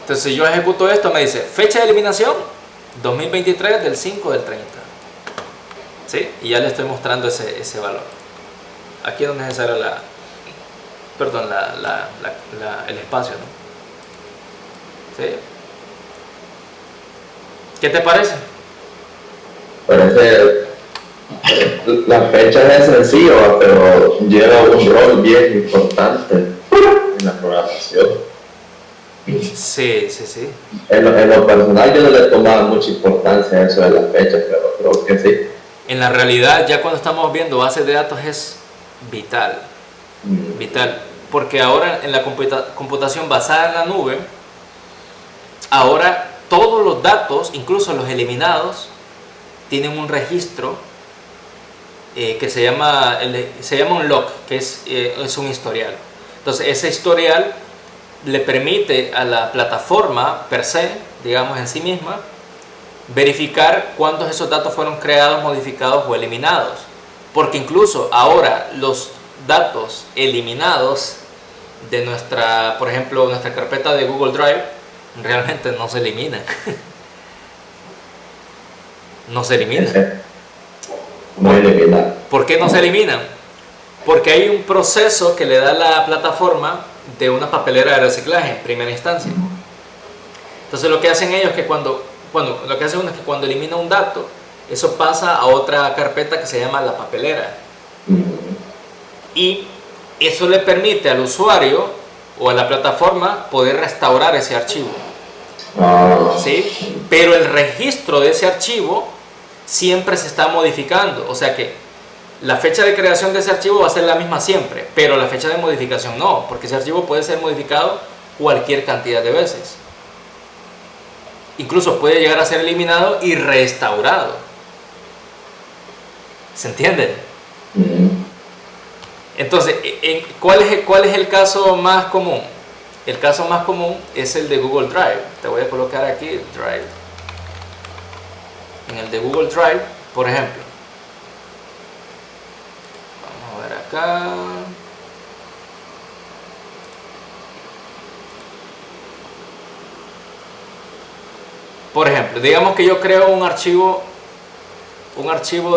Entonces, si yo ejecuto esto, me dice fecha de eliminación 2023 del 5 del 30. ¿Sí? Y ya le estoy mostrando ese valor. Aquí es donde es necesaria el espacio, ¿no? ¿Sí? ¿Qué te parece? Parece, la fecha es sencilla, pero lleva un rol bien importante en la programación. Sí. En lo personal yo no le tomaba mucha importancia a eso de las fechas, pero creo que sí. En la realidad, ya cuando estamos viendo bases de datos es vital. Vital. Porque ahora en la computación basada en la nube, ahora todos los datos, incluso los eliminados, tienen un registro que se llama un log, que es un historial. Entonces ese historial le permite a la plataforma per se, digamos en sí misma, verificar cuántos esos datos fueron creados, modificados o eliminados. Porque incluso ahora los datos eliminados de nuestra, por ejemplo, nuestra carpeta de Google Drive, realmente no se eliminan. No se eliminan. No eliminar. ¿Por qué no se eliminan? Porque hay un proceso que le da la plataforma de una papelera de reciclaje en primera instancia. Entonces lo que hacen ellos es que cuando elimina un dato, eso pasa a otra carpeta que se llama la papelera. Y eso le permite al usuario o a la plataforma poder restaurar ese archivo. ¿Sí? Pero el registro de ese archivo siempre se está modificando. O sea que la fecha de creación de ese archivo va a ser la misma siempre, pero la fecha de modificación no, porque ese archivo puede ser modificado cualquier cantidad de veces. Incluso puede llegar a ser eliminado y restaurado. ¿Se entiende? Entonces, ¿cuál es el caso más común? El caso más común es el de Google Drive. Te voy a colocar aquí Drive. En el de Google Drive, por ejemplo. Vamos a ver acá. Por ejemplo, digamos que yo creo un archivo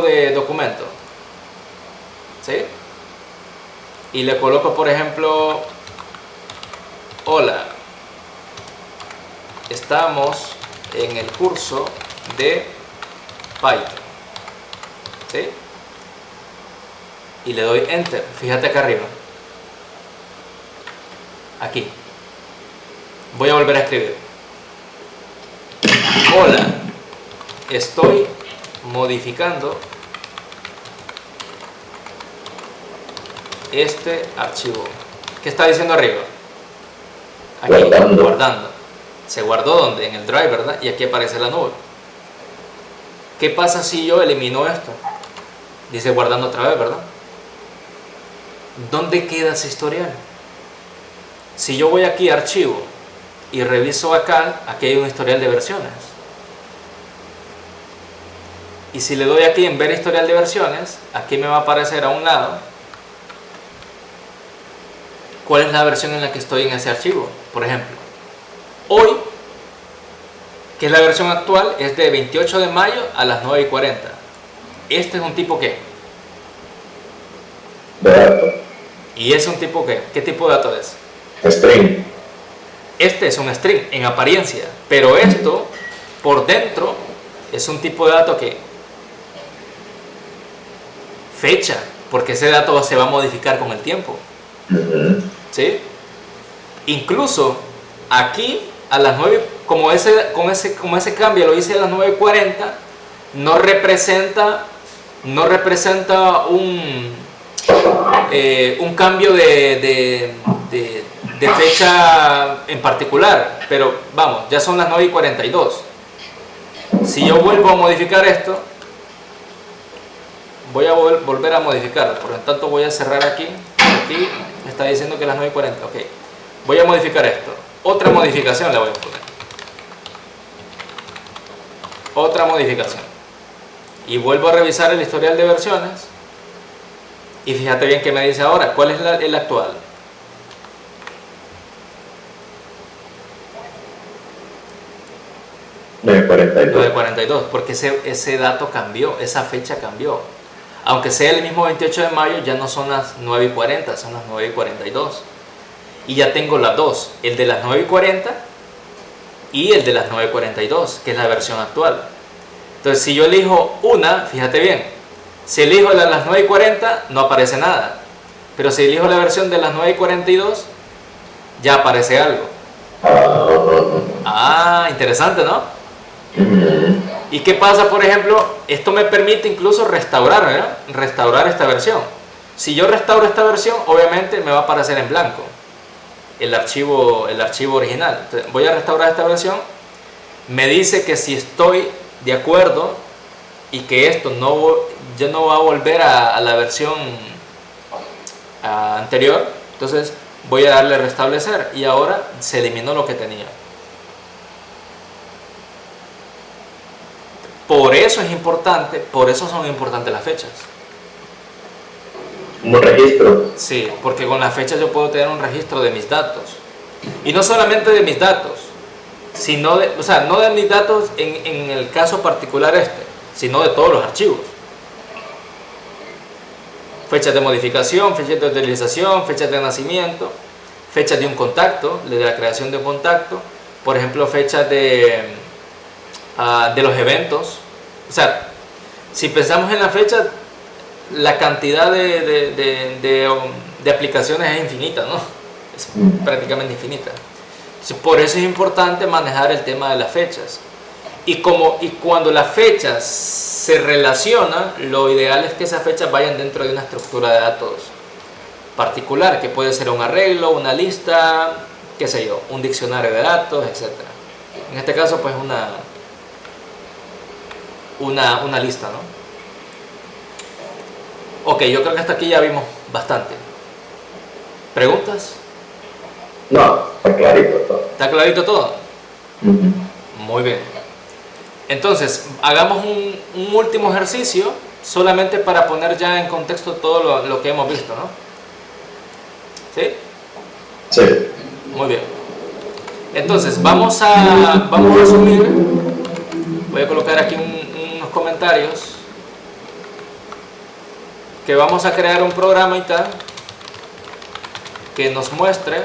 de documento. ¿Sí? Y le coloco, por ejemplo, hola, estamos en el curso de Python. ¿Sí? Y le doy Enter. Fíjate acá arriba. Aquí. Voy a volver a escribir. Hola, estoy modificando este archivo. ¿Qué está diciendo arriba? Aquí, guardando. Se guardó ¿dónde? En el Drive, ¿verdad? Y aquí aparece la nube. ¿Qué pasa si yo elimino esto? Dice guardando otra vez, ¿verdad? ¿Dónde queda ese historial? Si yo voy aquí a archivo y reviso acá, aquí hay un historial de versiones. Y si le doy aquí en ver historial de versiones, aquí me va a aparecer a un lado cuál es la versión en la que estoy en ese archivo. Por ejemplo, hoy, que es la versión actual, es de 28 de mayo a las 9:40. Este es un tipo ¿qué? De dato. ¿Y es un tipo qué? ¿Qué tipo de dato es? String. Este es un string en apariencia, pero esto por dentro es un tipo de dato que fecha, porque ese dato se va a modificar con el tiempo. ¿Sí? Incluso aquí a las 9, como ese cambio lo hice a las 9:40, no representa un cambio de fecha en particular, pero vamos, ya son las 9:42. Si yo vuelvo a modificar esto, voy a volver a modificarlo, por lo tanto voy a cerrar aquí me está diciendo que las 9:40, ok, voy a modificar esto, Otra modificación le voy a poner. Otra modificación. Y vuelvo a revisar el historial de versiones. Y fíjate bien qué me dice ahora. ¿Cuál es el actual? 942. 942, porque ese dato cambió, esa fecha cambió. Aunque sea el mismo 28 de mayo, ya no son las 9:40, son las 9:42. Y ya tengo las dos, el de las 9:40 y el de las 9:42, que es la versión actual. Entonces, si yo elijo una, fíjate bien, si elijo la de las 9:40, no aparece nada. Pero si elijo la versión de las 9:42, ya aparece algo. Ah, interesante, ¿no? ¿Y qué pasa, por ejemplo? Esto me permite incluso restaurar, ¿verdad? Restaurar esta versión. Si yo restauro esta versión, obviamente me va a aparecer en blanco el archivo original. Entonces, voy a restaurar esta versión. Me dice que si estoy de acuerdo y que esto ya no va a volver a la versión anterior, entonces voy a darle restablecer y ahora se eliminó lo que tenía. Por eso es importante, por eso son importantes las fechas. Un registro. Sí, porque con las fechas yo puedo tener un registro de mis datos. Y no solamente de mis datos, sino no de mis datos en el caso particular sino de todos los archivos. Fechas de modificación, fechas de utilización, fechas de nacimiento, fechas de un contacto, de la creación de un contacto, por ejemplo, fechas de los eventos. O sea, si pensamos en la fecha, la cantidad de aplicaciones es infinita, ¿no? Es prácticamente infinita. Por eso es importante manejar el tema de las fechas. Y cuando las fechas se relacionan, lo ideal es que esas fechas vayan dentro de una estructura de datos particular, que puede ser un arreglo, una lista, qué sé yo, un diccionario de datos, etc. En este caso, pues una lista, ¿no? Ok, yo creo que hasta aquí ya vimos bastante. ¿Preguntas? No, está clarito todo. ¿Está clarito todo? Muy bien. Entonces, hagamos un último ejercicio solamente para poner ya en contexto todo lo que hemos visto, ¿no? ¿Sí? Sí. Muy bien. Entonces, vamos a resumir. Voy a colocar aquí unos comentarios. Que vamos a crear un programa y tal que nos muestre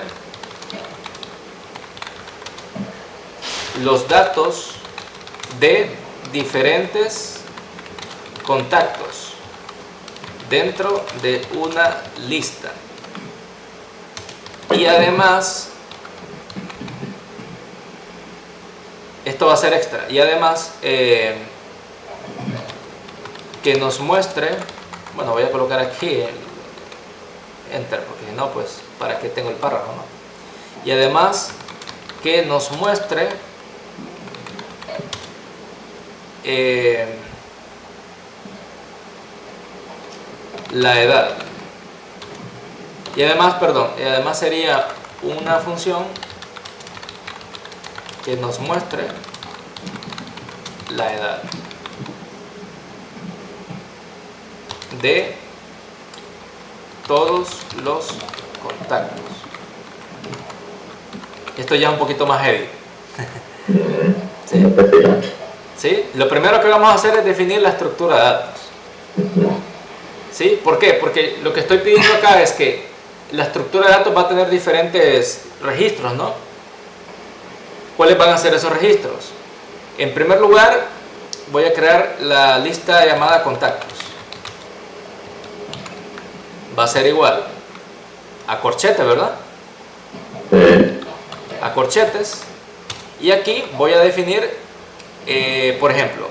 los datos de diferentes contactos dentro de una lista. Y además, esto va a ser extra, y además que nos muestre, bueno, voy a colocar aquí el enter, porque si no, pues, ¿para qué tengo el párrafo, no? Y además que nos muestre la edad. Y además, además sería una función que nos muestre la edad de todos los contactos. Esto ya es un poquito más heavy. ¿Sí? ¿Sí? Lo primero que vamos a hacer es definir la estructura de datos. ¿Sí? ¿Por qué? Porque lo que estoy pidiendo acá es que la estructura de datos va a tener diferentes registros, ¿no? ¿Cuáles van a ser esos registros? En primer lugar, voy a crear la lista llamada contactos. Va a ser igual a corchete, ¿verdad? Sí. A corchetes. Y aquí voy a definir, por ejemplo,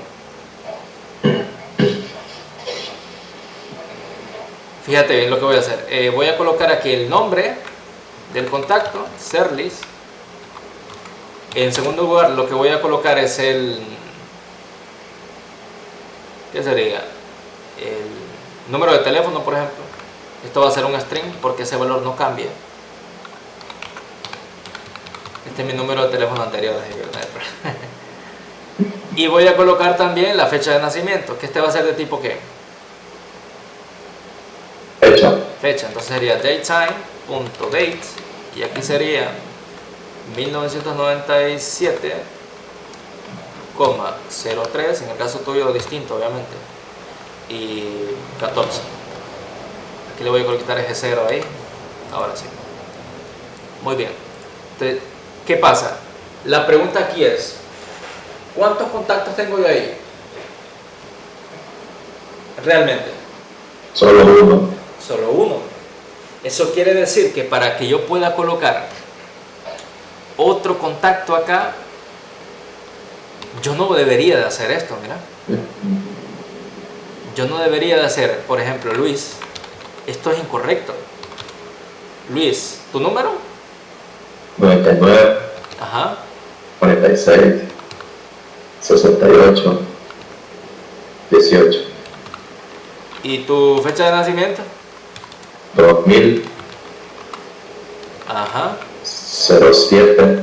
fíjate bien lo que voy a hacer. Voy a colocar aquí el nombre del contacto, serlis. En segundo lugar, lo que voy a colocar es ¿qué sería? El número de teléfono, por ejemplo. Esto va a ser un string porque ese valor no cambia. Este es mi número de teléfono anterior. Y voy a colocar también la fecha de nacimiento, que este va a ser de tipo ¿qué? Fecha, entonces sería datetime.date y aquí sería 1997,03, en el caso tuyo distinto obviamente, y 14. Aquí le voy a colocar ese 0 ahí, ahora sí. Muy bien. Entonces, ¿qué pasa? La pregunta aquí es, ¿cuántos contactos tengo yo ahí? Realmente. Solo uno. Solo uno. Eso quiere decir que para que yo pueda colocar otro contacto acá, yo no debería de hacer esto, mira. Yo no debería de hacer, por ejemplo, Luis, esto es incorrecto. Luis, ¿tu número? 99, Ajá. 46, 68, 18, ¿Y tu fecha de nacimiento? 2000, Ajá. 07,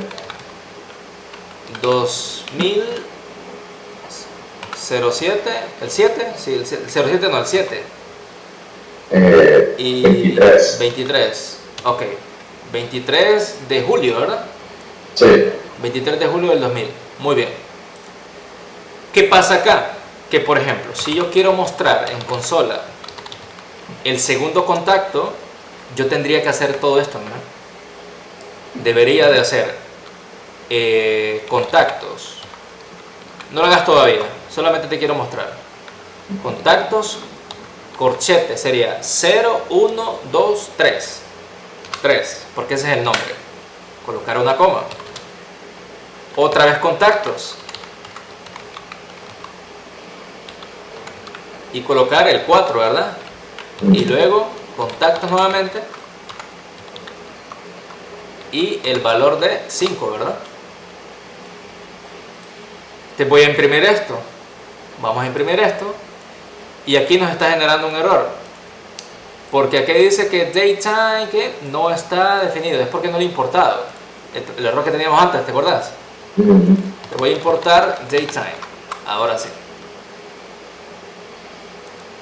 2007, el 7, sí, el 07 no, el 7. Y 23. 23, ok. 23 de julio, ¿verdad? Sí. 23 de julio del 2000. Muy bien. ¿Qué pasa acá? Que por ejemplo, si yo quiero mostrar en consola el segundo contacto, yo tendría que hacer todo esto, ¿no? Debería de hacer contactos. No lo hagas todavía, solamente te quiero mostrar. Contactos, corchete, sería 0, 1, 2, 3. 3, porque ese es el nombre. Colocar una coma. Otra vez contactos. Y colocar el 4, ¿verdad? Y luego contactos nuevamente. Y el valor de 5, ¿verdad? Te voy a imprimir esto. Vamos a imprimir esto. Y aquí nos está generando un error. Porque aquí dice que datetime que no está definido. Es porque no lo he importado. El error que teníamos antes, ¿te acordás? Te voy a importar datetime. Ahora sí.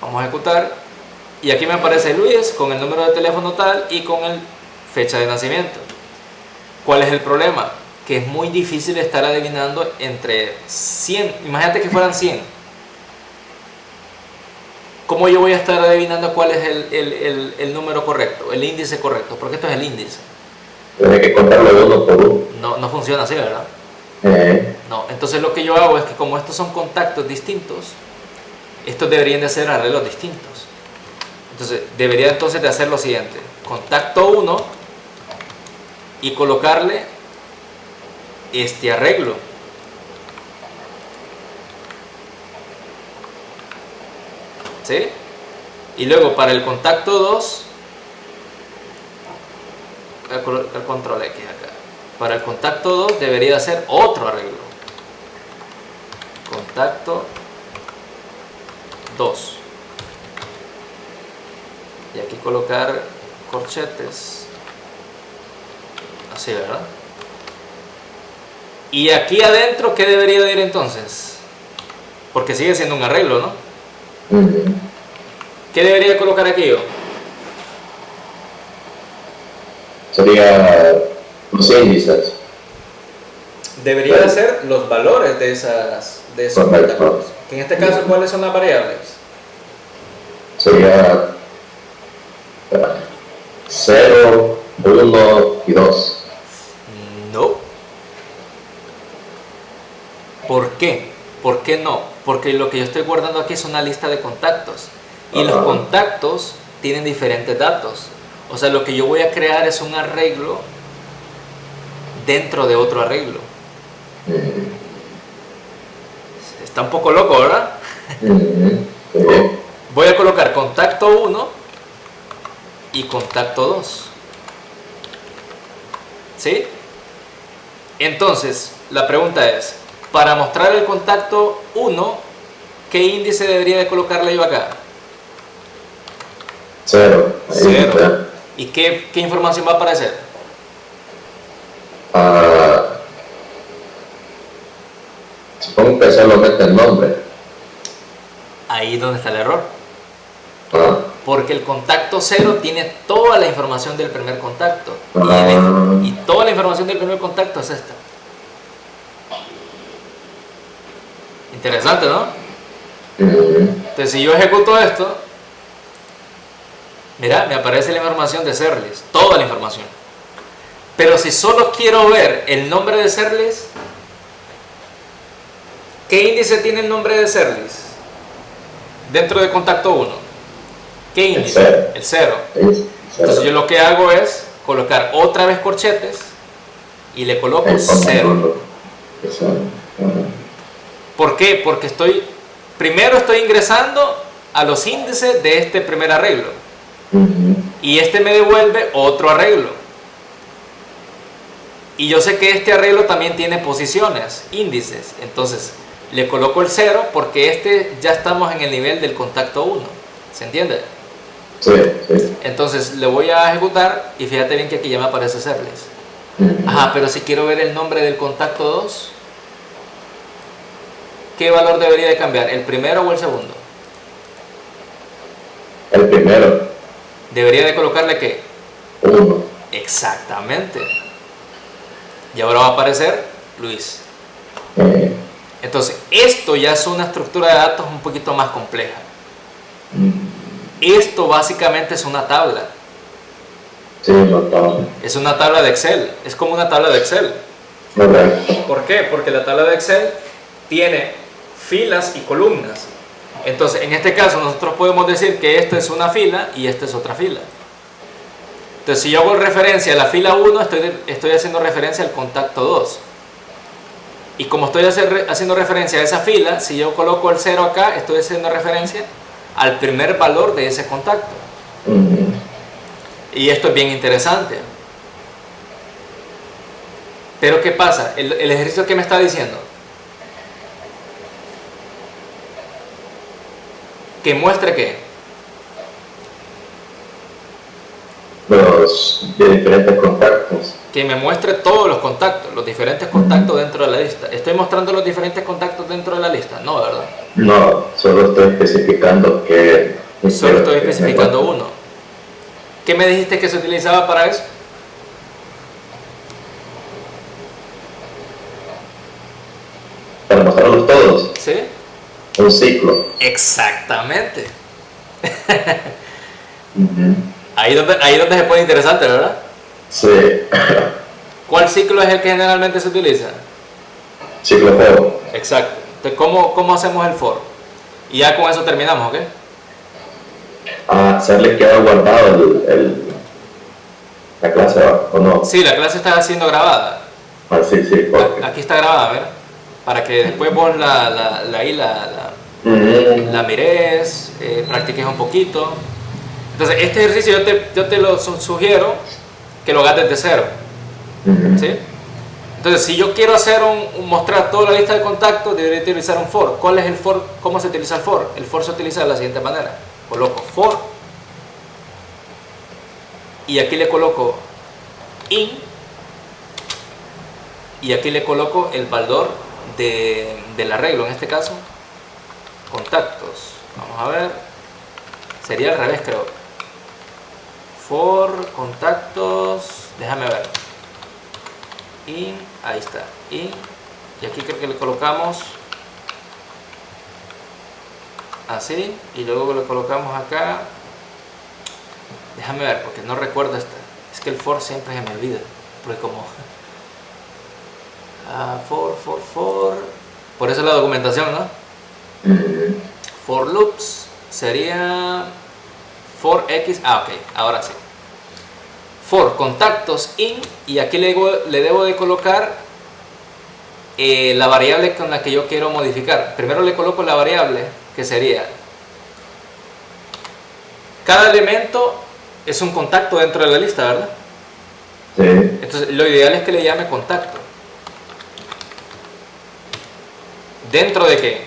Vamos a ejecutar. Y aquí me aparece Luis con el número de teléfono tal y con el fecha de nacimiento. ¿Cuál es el problema? Que es muy difícil estar adivinando entre 100. Imagínate que fueran 100. ¿Cómo yo voy a estar adivinando cuál es el número correcto, el índice correcto? Porque esto es el índice. Tienes que contarlo uno por uno. No funciona así, ¿verdad? No, entonces lo que yo hago es que como estos son contactos distintos, estos deberían de ser arreglos distintos. Entonces, debería entonces de hacer lo siguiente. Contacto 1 y colocarle este arreglo. ¿Sí? Y luego para el contacto 2, el control X acá. Para el contacto 2 debería hacer otro arreglo. Contacto 2. Y aquí colocar corchetes. Así, ¿verdad? Y aquí adentro, ¿qué debería de ir entonces? Porque sigue siendo un arreglo, ¿no? ¿Qué debería colocar aquí yo? Sería los índices. Debería de ser los valores de esos contactos. Que en este caso, ¿cuáles son las variables? Sería 0, 1 y 2. No. ¿Por qué? ¿Por qué no? Porque lo que yo estoy guardando aquí es una lista de contactos. Y los contactos tienen diferentes datos. O sea, lo que yo voy a crear es un arreglo dentro de otro arreglo. Está un poco loco, ¿verdad? Voy a colocar contacto 1 y contacto 2. ¿Sí? Entonces, la pregunta es, para mostrar el contacto 1, ¿qué índice debería de colocarle yo acá? 0. 0. ¿Y qué información va a aparecer? Supongo que solamente el nombre. Ahí es donde está el error. Ah, Porque el contacto 0 tiene toda la información del primer contacto. Ah. Y toda la información del primer contacto es esta. Interesante, ¿no? Entonces, si yo ejecuto esto, mira, me aparece la información de Serlis, toda la información. Pero si solo quiero ver el nombre de Serlis, ¿qué índice tiene el nombre de Serlis? Dentro de contacto 1. ¿Qué índice? El 0. Entonces yo lo que hago es colocar otra vez corchetes y le coloco 0. ¿Por qué? Porque primero estoy ingresando a los índices de este primer arreglo. Y este me devuelve otro arreglo. Y yo sé que este arreglo también tiene posiciones, índices. Entonces le coloco el 0 porque ya estamos en el nivel del contacto 1. ¿Se entiende? Sí. Entonces le voy a ejecutar y fíjate bien que aquí ya me aparece Serlis. Ajá, pero si quiero ver el nombre del contacto 2, ¿qué valor debería de cambiar? ¿El primero o el segundo? El primero. ¿Debería de colocarle qué? 1. Exactamente. Y ahora va a aparecer Luis. Entonces, esto ya es una estructura de datos un poquito más compleja. Esto básicamente es una tabla. Sí, una tabla. Es una tabla de Excel. Es como una tabla de Excel. Correcto. ¿Por qué? Porque la tabla de Excel tiene filas y columnas. Entonces, en este caso, nosotros podemos decir que esto es una fila y esta es otra fila. Entonces, si yo hago referencia a la fila 1, estoy haciendo referencia al contacto 2. Y como estoy haciendo referencia a esa fila, si yo coloco el 0 acá, estoy haciendo referencia al primer valor de ese contacto. Y esto es bien interesante. Pero ¿qué pasa? El ejercicio que me está diciendo que muestre ¿qué? Los de diferentes contactos. Que me muestre todos los contactos, los diferentes contactos dentro de la lista. ¿Estoy mostrando los diferentes contactos dentro de la lista? No, ¿verdad? No, solo estoy especificando que... Solo estoy especificando uno. ¿Qué me dijiste que se utilizaba para eso? Para mostrarlos todos. ¿Sí? Un ciclo. Exactamente. Ahí donde se pone interesante, ¿verdad? Sí. ¿Cuál ciclo es el que generalmente se utiliza? Ciclo for. Exacto. Entonces, ¿cómo hacemos el for? Y ya con eso terminamos, ¿ok? Se le queda guardado la clase, ¿o no? Sí, la clase está siendo grabada. Sí, porque... Aquí está grabada, ¿ver? Para que después vos la mires, practiques un poquito. Entonces, este ejercicio yo te lo sugiero que lo hagas desde cero. ¿Sí? Entonces, si yo quiero mostrar toda la lista de contactos, debería utilizar un for. ¿Cuál es el for? ¿Cómo se utiliza el for? El for se utiliza de la siguiente manera. Coloco for y aquí le coloco in y aquí le coloco el valor del arreglo, en este caso contactos. Vamos a ver, sería al revés, creo. For contactos, déjame ver, in, ahí está, in, y aquí creo que le colocamos así y luego le colocamos acá. Déjame ver porque no recuerdo esta. Es que el for siempre se me olvida, porque como for, por eso la documentación, ¿no? For loops sería for x, ok, ahora sí. For contactos in, y aquí le debo de colocar la variable con la que yo quiero modificar. Primero le coloco la variable que sería, cada elemento es un contacto dentro de la lista, ¿verdad? Sí. Entonces lo ideal es que le llame contacto. ¿Dentro de qué?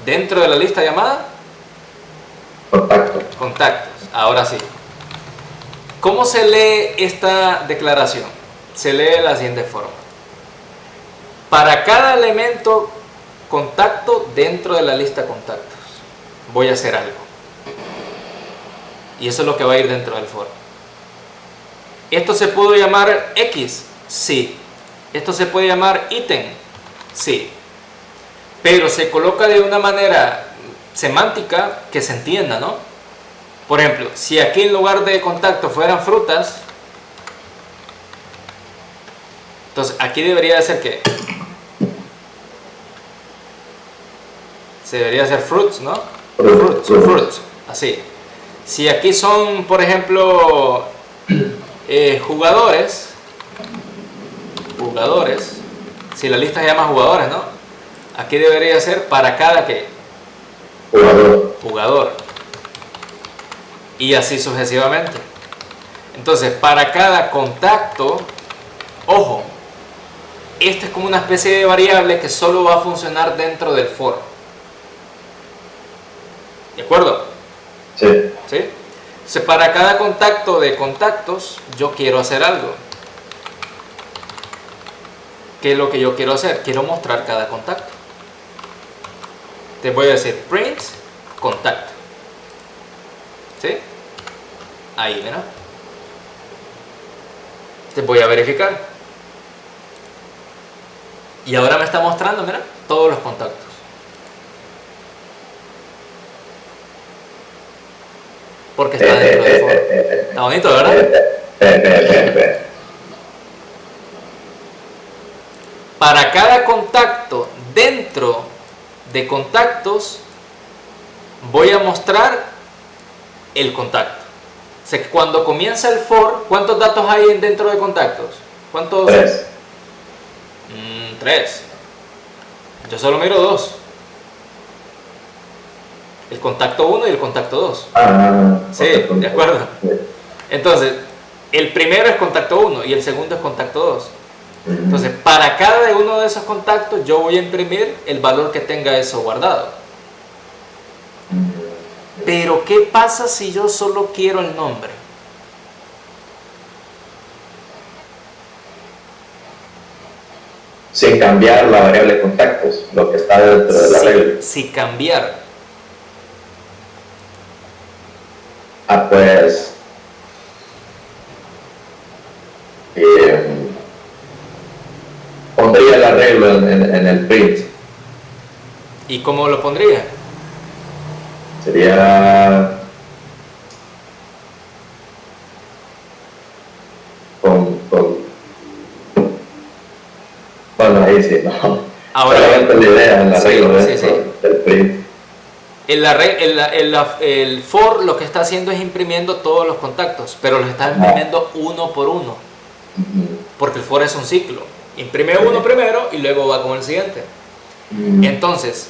¿Dentro de la lista llamada? Contacto. Contactos. Ahora sí. ¿Cómo se lee esta declaración? Se lee de la siguiente forma. Para cada elemento contacto dentro de la lista contactos, voy a hacer algo. Y eso es lo que va a ir dentro del for. ¿Esto se puede llamar X? Sí. ¿Esto se puede llamar ítem? Sí. Pero se coloca de una manera semántica que se entienda, ¿no? Por ejemplo, si aquí en lugar de contacto fueran frutas, entonces aquí debería de ser ¿qué? Se debería hacer fruits, ¿no? Fruits, así. Si aquí son, por ejemplo, jugadores, si la lista se llama jugadores, ¿no? Aquí debería ser para cada ¿qué? Jugador. Y así sucesivamente. Entonces, para cada contacto, ojo, esta es como una especie de variable que solo va a funcionar dentro del for. ¿De acuerdo? Sí. ¿Sí? Entonces, para cada contacto de contactos, yo quiero hacer algo. ¿Qué es lo que yo quiero hacer? Quiero mostrar cada contacto. Te voy a decir print contacto. ¿Sí? Ahí, mira. Te voy a verificar. Y ahora me está mostrando, mira, todos los contactos. Porque está dentro del for. Está bonito, ¿verdad? Para cada contacto dentro de contactos, voy a mostrar el contacto. O sea, que cuando comienza el for, ¿cuántos datos hay dentro de contactos? ¿Cuántos? 3. 3. Yo solo miro 2. El contacto 1 y el contacto 2. Sí, de acuerdo. Entonces, el primero es contacto 1 y el segundo es contacto 2. Entonces, para cada uno de esos contactos, yo voy a imprimir el valor que tenga eso guardado. Pero, ¿qué pasa si yo solo quiero el nombre? Sin cambiar la variable contactos, lo que está dentro de la regla. Si cambiar. Pues pondría el arreglo en el print. ¿Y cómo lo pondría? Sería bueno, ahí sí, no. Ahora, solamente la idea, el arreglo sí. del print. El for lo que está haciendo es imprimiendo todos los contactos, pero los está imprimiendo uno por uno, porque el for es un ciclo. Imprime uno primero y luego va con el siguiente. Entonces,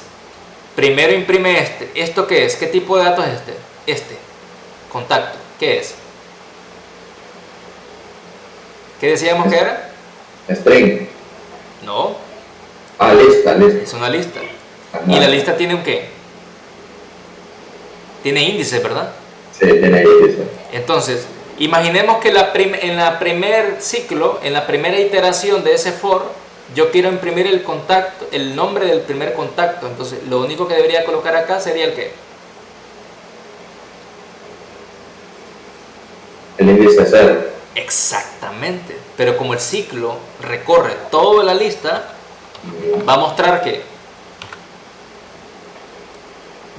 primero imprime este. ¿Esto qué es? ¿Qué tipo de datos es este? Este, contacto. ¿Qué es? ¿Qué decíamos que era? String. No. Lista. Es una lista. Ajá. ¿Y la lista tiene un qué? Tiene índice, ¿verdad? Sí, tiene índice. Entonces, imaginemos que en la primer ciclo, en la primera iteración de ese for, yo quiero imprimir el contacto, el nombre del primer contacto. Entonces, lo único que debería colocar acá sería el qué? El índice 0. Exactamente. Pero como el ciclo recorre toda la lista, va a mostrar que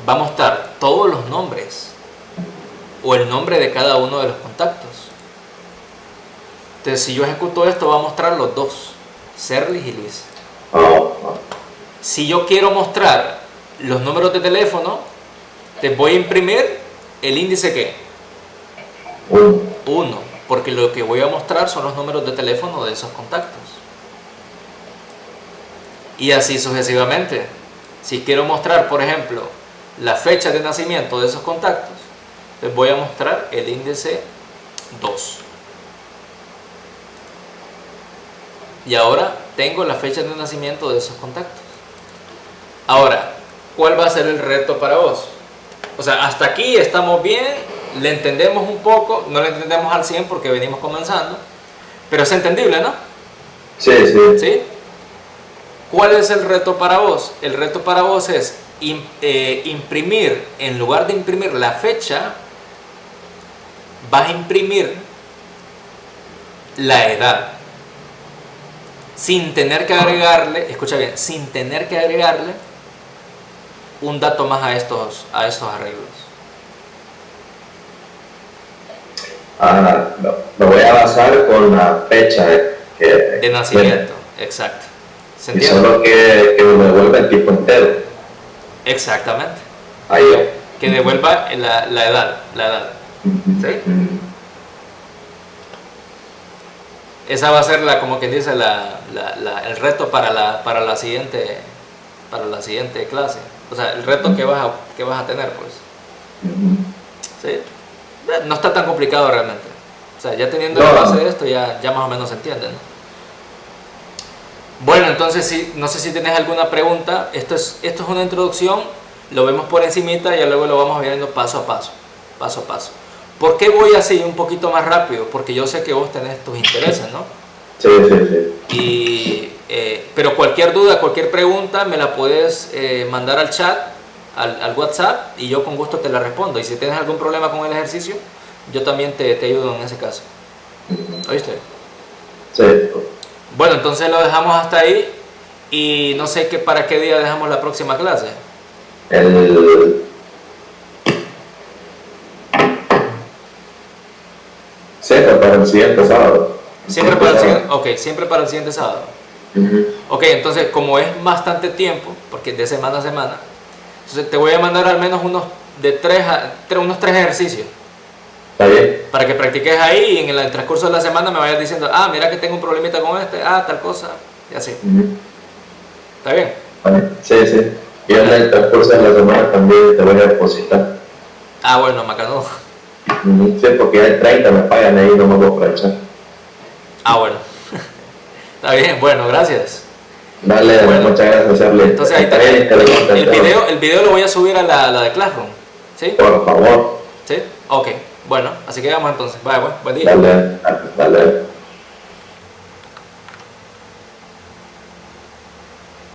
va a mostrar todos los nombres o el nombre de cada uno de los contactos. Entonces, si yo ejecuto esto, va a mostrar los dos, Serlis y Luis. Si yo quiero mostrar los números de teléfono, te voy a imprimir el índice ¿qué? 1, porque lo que voy a mostrar son los números de teléfono de esos contactos. Y así sucesivamente. Si quiero mostrar, por ejemplo, la fecha de nacimiento de esos contactos, les voy a mostrar el índice 2. Y ahora tengo la fecha de nacimiento de esos contactos. Ahora, ¿cuál va a ser el reto para vos? O sea, hasta aquí estamos bien, le entendemos un poco, no le entendemos al 100 porque venimos comenzando, pero es entendible, ¿no? Sí. ¿Sí? ¿Cuál es el reto para vos? El reto para vos es imprimir, en lugar de imprimir la fecha, vas a imprimir la edad. Sin tener que agregarle, escucha bien, sin tener que agregarle un dato más a estos arreglos. No, lo voy a basar con la fecha de nacimiento, exacto. ¿Se y entiende? solo que me devuelva el tipo entero. Exactamente. Ahí va. Que devuelva la edad. ¿Sí? Esa va a ser como quien dice el reto para la siguiente clase. O sea, el reto que vas a tener, pues. ¿Sí? No está tan complicado realmente. O sea, ya teniendo la base de esto, ya más o menos se entiende, ¿no? Bueno, entonces sí, no sé si tienes alguna pregunta. Esto es una introducción, lo vemos por encimita y luego lo vamos viendo paso a paso. ¿Por qué voy así un poquito más rápido? Porque yo sé que vos tenés tus intereses, ¿no? Sí. Pero cualquier duda, cualquier pregunta me la puedes mandar al chat, al WhatsApp, y yo con gusto te la respondo. Y si tienes algún problema con el ejercicio, yo también te ayudo en ese caso. ¿Oíste? Sí. Bueno, entonces lo dejamos hasta ahí y no sé para qué día dejamos la próxima clase. Siempre para el siguiente sábado. Siempre para el siguiente, okay, siempre para el siguiente sábado. Ok, entonces como es bastante tiempo, porque de semana a semana, entonces te voy a mandar al menos unos 3 ejercicios. ¿Está bien? Para que practiques ahí y en el transcurso de la semana me vayas diciendo, mira que tengo un problemita con tal cosa, y así. ¿Está bien? Sí. Y en el transcurso de la semana también te voy a depositar. Bueno, Macano. Sí, porque ya el 30 me pagan ahí, no me voy a aprovechar. Bueno. Está bien, bueno, gracias. Dale, bueno, muchas gracias, Arley. Entonces ahí el video lo voy a subir a la de Classroom, ¿sí? Por favor. ¿Sí? Ok, bueno, así que vamos entonces. Bye, buen día. Dale.